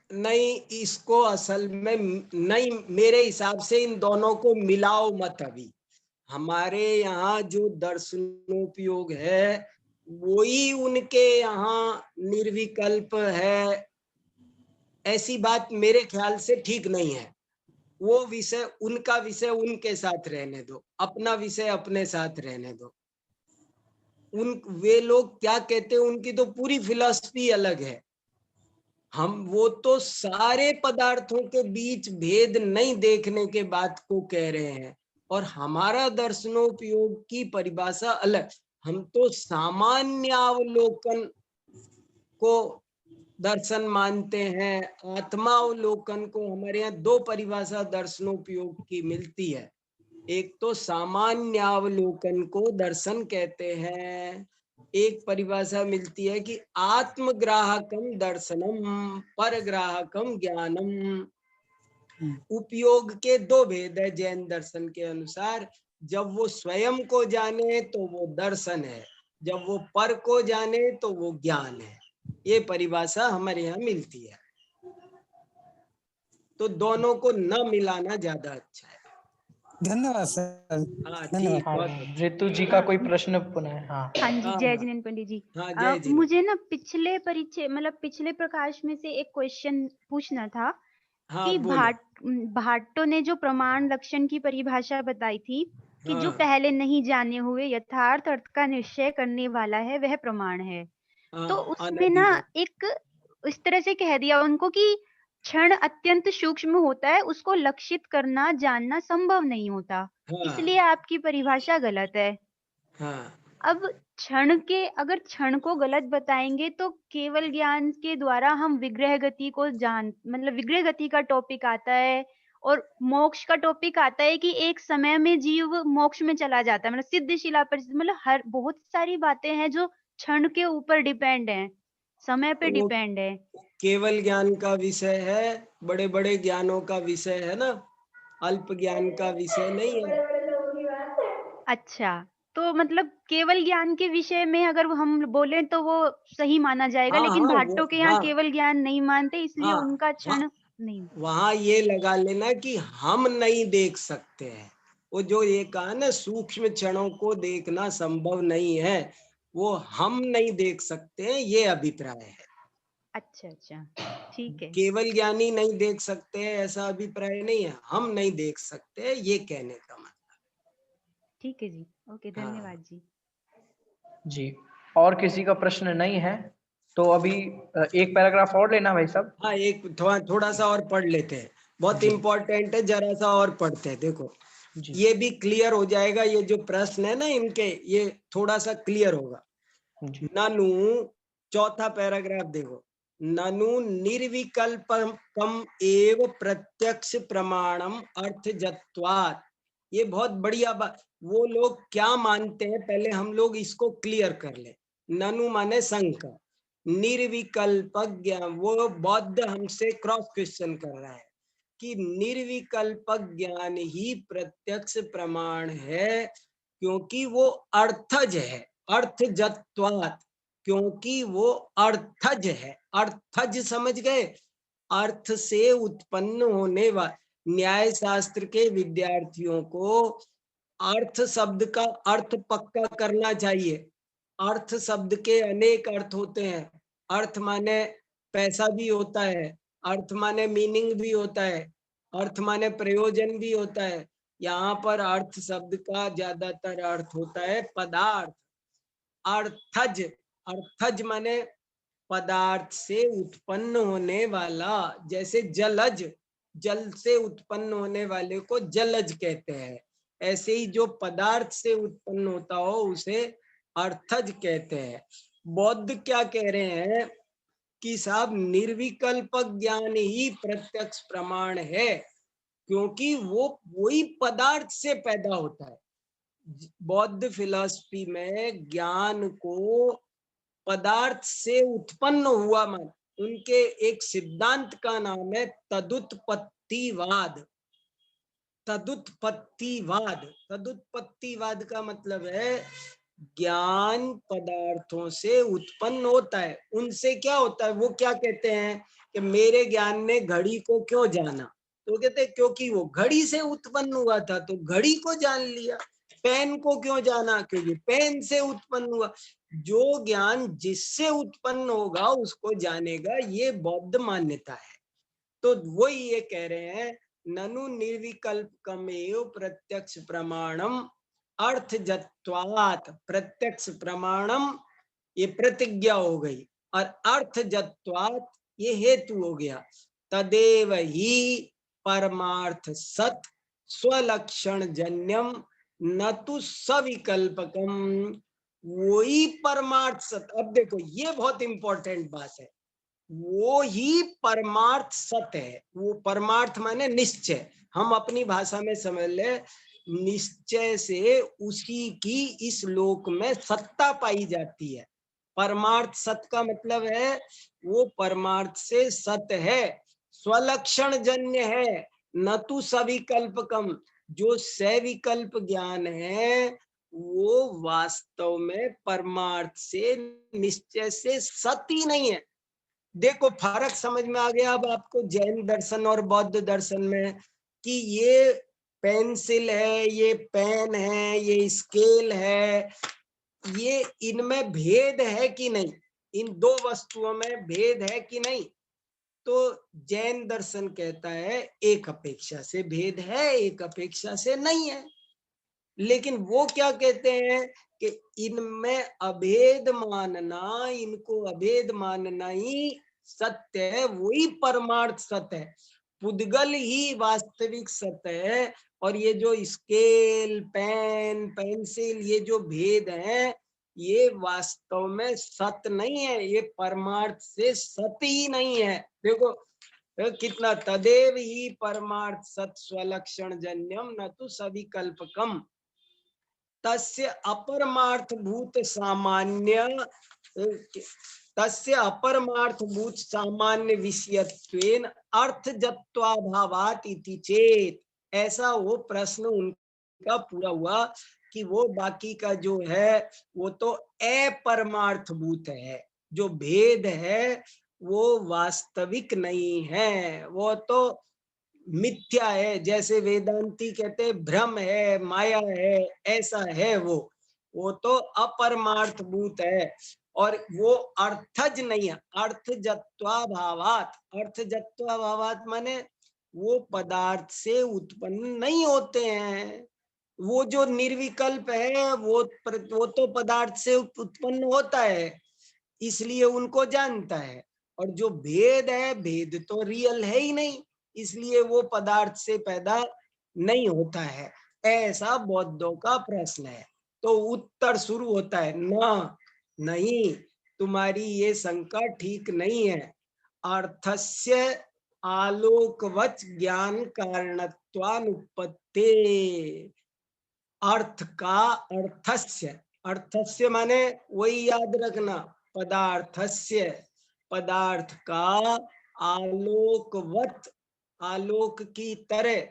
नहीं, इसको असल में नहीं, मेरे हिसाब से इन दोनों को मिलाओ मत। अभी हमारे यहाँ जो दर्शनोपयोग है वही उनके यहाँ निर्विकल्प है, ऐसी बात मेरे ख्याल से ठीक नहीं है। वो विषय उनका विषय उनके साथ रहने दो, अपना विषय अपने साथ रहने दो। वे लोग क्या कहते हैं, उनकी तो पूरी फिलॉसफी अलग है। हम वो तो सारे पदार्थों के बीच भेद नहीं देखने के बात को कह रहे हैं, और हमारा दर्शनोपयोग की परिभाषा अलग। हम तो सामान्य अवलोकन को दर्शन मानते हैं, आत्मावलोकन को। हमारे यहाँ दो परिभाषा दर्शनोपयोग की मिलती है। एक तो सामान्य अवलोकन को दर्शन कहते हैं, एक परिभाषा मिलती है कि आत्मग्राहकम दर्शनम परग्राहकम ज्ञानम। उपयोग के दो भेद है जैन दर्शन के अनुसार। जब वो स्वयं को जाने तो वो दर्शन है, जब वो पर को जाने तो वो ज्ञान है। ये परिभाषा हमारे यहाँ मिलती है, तो दोनों को न मिलाना ज्यादा अच्छा है।
धन्यवाद सर।
हाँ
धन्यवाद।
ठीक, बहुत अच्छा।
ऋतु जी का कोई प्रश्न पुनः? हाँ
हाँ जी,
हाँ
जय
हाँ
जिनेन्द्र पंडित जी।
हाँ, जय जी।
मुझे ना पिछले परिचय मतलब पिछले प्रकाश में से एक क्वेश्चन पूछना था
हाँ
कि
बोलो।
भाट्टो ने जो प्रमाण लक्षण की परिभाषा बताई थी कि जो
हाँ
पहले नहीं जाने हुए यथार्थ अर्थ का निश्चय करने वाला है वह प्रमाण है। तो
हाँ,
उसमें ना
अनधिकृत।
एक इस तरह से कह दिया उनको कि क्षण अत्यंत सूक्ष्म होता है, उसको लक्षित करना जानना संभव नहीं होता,
हाँ
इसलिए आपकी परिभाषा गलत है।
हाँ
अब अगर क्षण को गलत बताएंगे तो केवल ज्ञान के द्वारा हम विग्रह गति को मतलब विग्रह गति का टॉपिक आता है और मोक्ष का टॉपिक आता है कि एक समय में जीव मोक्ष में चला जाता है, मतलब सिद्ध शिला पर, मतलब हर बहुत सारी बातें हैं जो क्षण के ऊपर डिपेंड है, समय पे
वो
डिपेंड है।
केवल ज्ञान का विषय है, बड़े बड़े ज्ञानों का विषय है ना, अल्प ज्ञान का विषय नहीं है।
अच्छा, तो मतलब केवल ज्ञान के विषय में अगर हम बोले तो वो सही माना जाएगा,
हाँ
लेकिन
हाँ
भाट्टो के यहाँ
हाँ
केवल ज्ञान नहीं मानते, इसलिए
हाँ,
उनका क्षण नहीं।
वहां ये लगा लेना कि हम नहीं देख सकते हैं। वो जो ये कहा ना, सूक्ष्म क्षणों को देखना संभव नहीं है, वो हम नहीं देख सकते हैं, ये अभिप्राय है।
अच्छा अच्छा, ठीक है।
केवल ज्ञानी नहीं देख सकते हैं ऐसा अभिप्राय नहीं है, हम नहीं देख सकते, ये कहने का मतलब।
ठीक है जी, ओके,
हाँ
धन्यवाद जी।
जी, और किसी का प्रश्न नहीं है तो अभी एक पैराग्राफ और लेना भाई साहब।
हाँ, एक थोड़ा सा और पढ़ लेते हैं, बहुत
जी।
इंपॉर्टेंट है, जरा सा और पढ़ते हैं। देखो
जी
ये भी क्लियर हो जाएगा, ये जो प्रश्न है ना इनके, ये थोड़ा सा क्लियर होगा।
जी
ननु, चौथा पैराग्राफ देखो, ननु निर्विकल्पकम एव प्रत्यक्ष प्रमाणम अर्थजत्वात्। ये बहुत बढ़िया बात। वो लोग क्या मानते हैं, पहले हम लोग इसको क्लियर कर ले। ननु माने शंका, निर्विकल्पक ज्ञान, वो बौद्ध हमसे क्रॉस क्वेश्चन कर रहा है कि निर्विकल्पक ज्ञान ही प्रत्यक्ष प्रमाण है, क्योंकि वो अर्थज है, अर्थजत्वात्, क्योंकि वो अर्थज है। अर्थज समझ गए, अर्थ से उत्पन्न होने वाले। न्याय शास्त्र के विद्यार्थियों को अर्थ शब्द का अर्थ पक्का करना चाहिए। अर्थ शब्द के अनेक अर्थ होते हैं। अर्थ माने पैसा भी होता है, अर्थ माने मीनिंग भी होता है, अर्थ माने प्रयोजन भी होता है। यहाँ पर अर्थ शब्द का ज्यादातर अर्थ होता है पदार्थ। अर्थज, अर्थज माने पदार्थ से उत्पन्न होने वाला, जैसे जलज, जल से उत्पन्न होने वाले को जलज कहते हैं, ऐसे ही जो पदार्थ से उत्पन्न होता हो उसे अर्थज कहते हैं। बौद्ध क्या कह रहे हैं कि साहब निर्विकल्प ज्ञान ही प्रत्यक्ष प्रमाण है, क्योंकि वो वही पदार्थ से पैदा होता है। बौद्ध फिलॉसफी में ज्ञान को पदार्थ से उत्पन्न हुआ मान, उनके एक सिद्धांत का नाम है तदुत्पत्तिवाद। तदुत्पत्तिवाद, तदुत्पत्तिवाद का मतलब है ज्ञान पदार्थों से उत्पन्न होता है। उनसे क्या होता है, वो क्या कहते हैं कि मेरे ज्ञान ने घड़ी को क्यों जाना, तो कहते हैं क्योंकि वो घड़ी से उत्पन्न हुआ था तो घड़ी को जान लिया। पेन को क्यों जाना, क्योंकि पेन से उत्पन्न हुआ। जो ज्ञान जिससे उत्पन्न होगा उसको जानेगा, ये बौद्ध मान्यता है। तो वही ये कह रहे हैं ननु निर्विकल्पकमेव प्रत्यक्ष प्रमाणम अर्थजत्वात्। प्रत्यक्ष प्रमाणम ये प्रतिज्ञा हो गई और अर्थजत्वात् ये हेतु हो गया। तदेव ही परमार्थ सत स्वलक्षण जन्यम न तो सविकल्पकम। वही परमार्थ सत। अब देखो ये बहुत इंपॉर्टेंट बात है, वो ही परमार्थ सत्य है। वो परमार्थ माने निश्चय, हम अपनी भाषा में समझ ले, निश्चय से उसी की इस लोक में सत्ता पाई जाती है। परमार्थ सत्य का मतलब है वो परमार्थ से सत्य है, स्वलक्षण जन्य है, न तो सविकल्पकम। जो सविकल्प ज्ञान है वो वास्तव में परमार्थ से निश्चय से सत्य ही नहीं है। देखो फर्क समझ में आ गया अब आपको जैन दर्शन और बौद्ध दर्शन में, कि ये पेंसिल है, ये पेन है, ये स्केल है, ये इनमें भेद है कि नहीं, इन दो वस्तुओं में भेद है कि नहीं। तो जैन दर्शन कहता है एक अपेक्षा से भेद है, एक अपेक्षा से नहीं है। लेकिन वो क्या कहते हैं कि इनमें अभेद मानना, इनको अभेद मानना ही सत्य है, वही परमार्थ सत्य है, पुद्गल ही वास्तविक सत्य है। और ये जो स्केल, पेन, पेंसिल, ये जो भेद हैं, ये वास्तव में सत्य नहीं है, ये परमार्थ से सत्य ही नहीं है। देखो कितना, तदेव ही परमार्थ सत स्वलक्षण जन्यम न तो सविकल्पकम तस्य अपरमार्थ भूत सामान्य, तस्य अपरमार्थ भूत सामान्य विषयत्वेन अर्थजत्वाभावात् इति चेत। ऐसा वो प्रश्न उनका पूरा हुआ कि वो बाकी का जो है वो तो अपरमार्थ भूत है, जो भेद है वो वास्तविक नहीं है, वो तो मिथ्या है। जैसे वेदांती कहते हैं भ्रम है, माया है, ऐसा है वो तो अपरमार्थ भूत है। और वो अर्थज नहीं है, अर्थजत्वाभावात्। अर्थजत्वाभावात् माने वो पदार्थ से उत्पन्न नहीं होते हैं। वो जो निर्विकल्प है वो तो पदार्थ से उत्पन्न होता है, इसलिए उनको जानता है। और जो भेद है, भेद तो रियल है ही नहीं, इसलिए वो पदार्थ से पैदा नहीं होता है। ऐसा बौद्धों का प्रश्न है। तो उत्तर शुरू होता है, ना नहीं, तुम्हारी ये शंका ठीक नहीं है। अर्थस्य आलोकवच ज्ञान कारणत्वानुपत्ते। अर्थ का, अर्थस्य, अर्थस्य माने वही याद रखना, पदार्थस्य, पदार्थ का, आलोकवत, आलोक की तरह।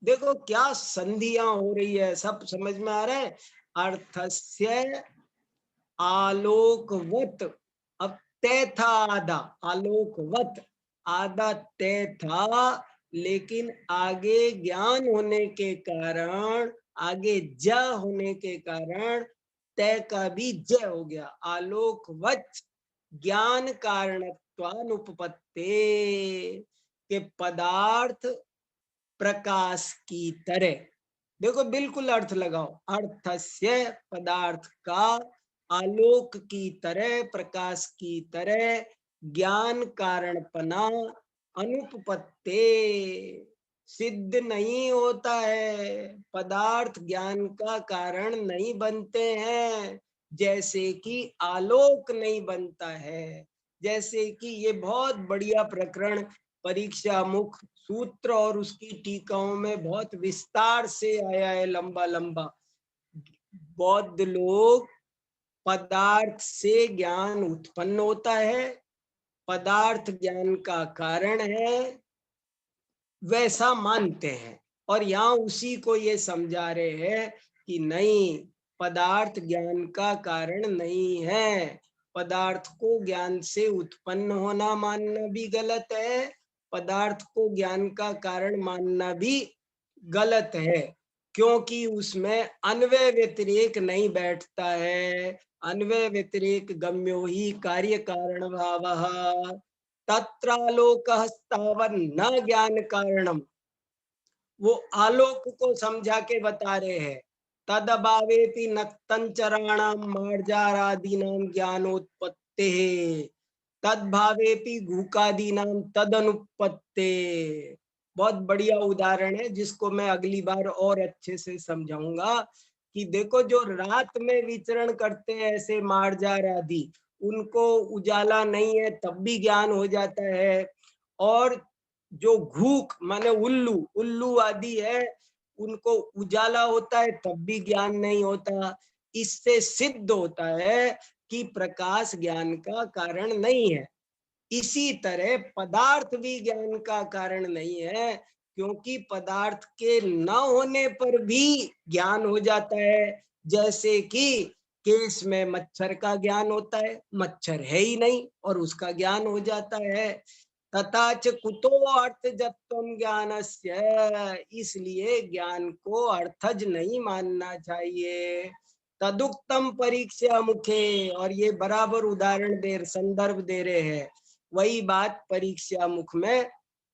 देखो क्या संधियां हो रही है, सब समझ में आ रहा है। अर्थस्य आलोकवत, अब तय था आधा, आलोकवत आधा तय था, लेकिन आगे ज्ञान होने के कारण, आगे ज होने के कारण तय का भी ज हो गया। आलोकवत ज्ञान कारणत्वानुपपत्ते, के पदार्थ प्रकाश की तरह। देखो बिल्कुल अर्थ लगाओ, अर्थस्य पदार्थ का, आलोक की तरह, प्रकाश की तरह, ज्ञान कारणपना अनुपपत्ते, सिद्ध नहीं होता है, पदार्थ ज्ञान का कारण नहीं बनते हैं, जैसे कि आलोक नहीं बनता है। जैसे कि ये बहुत बढ़िया प्रकरण परीक्षा मुख सूत्र और उसकी टीकाओं में बहुत विस्तार से आया है, लंबा लंबा। बौद्ध लोग पदार्थ से ज्ञान उत्पन्न होता है, पदार्थ ज्ञान का कारण है, वैसा मानते हैं। और यहाँ उसी को ये समझा रहे हैं कि नहीं, पदार्थ ज्ञान का कारण नहीं है। पदार्थ को ज्ञान से उत्पन्न होना मानना भी गलत है, पदार्थ को ज्ञान का कारण मानना भी गलत है, क्योंकि उसमें अन्वय व्यतिरेक नहीं बैठता है। अन्वय व्यतिरेक गम्यो ही कार्य कारण भावः तत्रालोकः तावन्न ज्ञान कारणम। वो आलोक को समझा के बता रहे हैं। तद अभावेपि नक्तंचराणाम मार्जारादीनाम ज्ञानोत्पत्ते, तद भावेपि घूकादीनाम तदनुपत्ते। बहुत बढ़िया उदाहरण है, जिसको मैं अगली बार और अच्छे से समझाऊंगा कि देखो, जो रात में विचरण करते हैं ऐसे मार्जार आदि, उनको उजाला नहीं है तब भी ज्ञान हो जाता है। और जो घूक माने उल्लू, उल्लू आदि है, उनको उजाला होता है तब भी ज्ञान नहीं होता। इससे सिद्ध होता है कि प्रकाश ज्ञान का कारण नहीं है। इसी तरह पदार्थ भी ज्ञान का कारण नहीं है, क्योंकि पदार्थ के न होने पर भी ज्ञान हो जाता है। जैसे कि केस में मच्छर का ज्ञान होता है, मच्छर है ही नहीं और उसका ज्ञान हो जाता है। तथा च कुतो अर्थजत्वम ज्ञानस्य, इसलिए ज्ञान को अर्थज नहीं मानना चाहिए। तदुक्तम परीक्षा मुखे, और ये बराबर उदाहरण दे संदर्भ दे रहे हैं, वही बात परीक्षा मुख में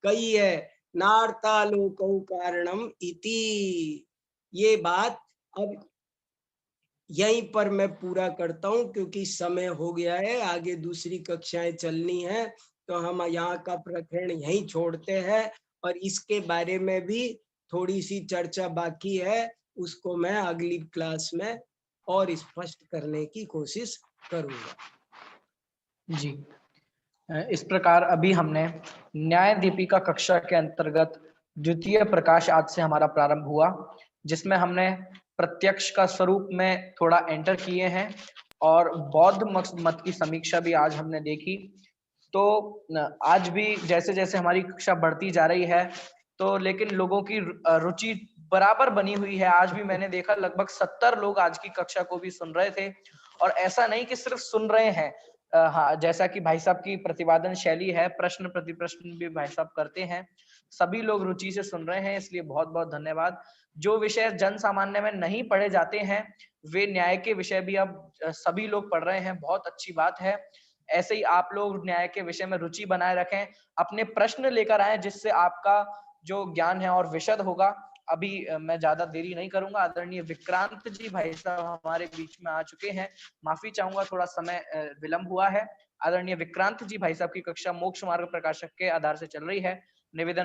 कही है। नार्तालोकौ कारणम इति। ये बात अब यहीं पर मैं पूरा करता हूं, क्योंकि समय हो गया है, आगे दूसरी कक्षाएं चलनी है, तो हम यहाँ का प्रकरण यहीं छोड़ते हैं। और इसके बारे में भी थोड़ी सी चर्चा बाकी है, उसको मैं अगली क्लास में और स्पष्ट करने की कोशिश करूंगा।
जी, इस प्रकार अभी हमने न्याय दीपिका कक्षा के अंतर्गत द्वितीय प्रकाश आज से हमारा प्रारंभ हुआ, जिसमें हमने प्रत्यक्ष का स्वरूप में थोड़ा एंटर किए हैं और बौद्ध मत की समीक्षा भी आज हमने देखी। तो आज भी जैसे जैसे हमारी कक्षा बढ़ती जा रही है, तो लेकिन लोगों की रुचि बराबर बनी हुई है। आज भी मैंने देखा लगभग 70 लोग आज की कक्षा को भी सुन रहे थे। और ऐसा नहीं कि सिर्फ सुन रहे हैं, हाँ, जैसा कि भाई साहब की प्रतिपादन शैली है, प्रश्न प्रतिप्रश्न भी भाई साहब करते हैं, सभी लोग रुचि से सुन रहे हैं, इसलिए बहुत बहुत धन्यवाद। जो विषय जन सामान्य में नहीं पढ़े जाते हैं, वे न्याय के विषय भी अब सभी लोग पढ़ रहे हैं, बहुत अच्छी बात है। ऐसे ही आप लोग न्याय के विषय में रुचि बनाए रखें, अपने प्रश्न लेकर आए, जिससे आपका जो ज्ञान है और विशद होगा। अभी मैं ज्यादा देरी नहीं करूंगा। आदरणीय विक्रांत जी भाई साहब हमारे बीच में आ चुके हैं, माफी चाहूंगा, थोड़ा समय विलंब हुआ है। आदरणीय विक्रांत जी भाई साहब की कक्षा मोक्ष मार्ग प्रकाशक के आधार से चल रही है। निवेदन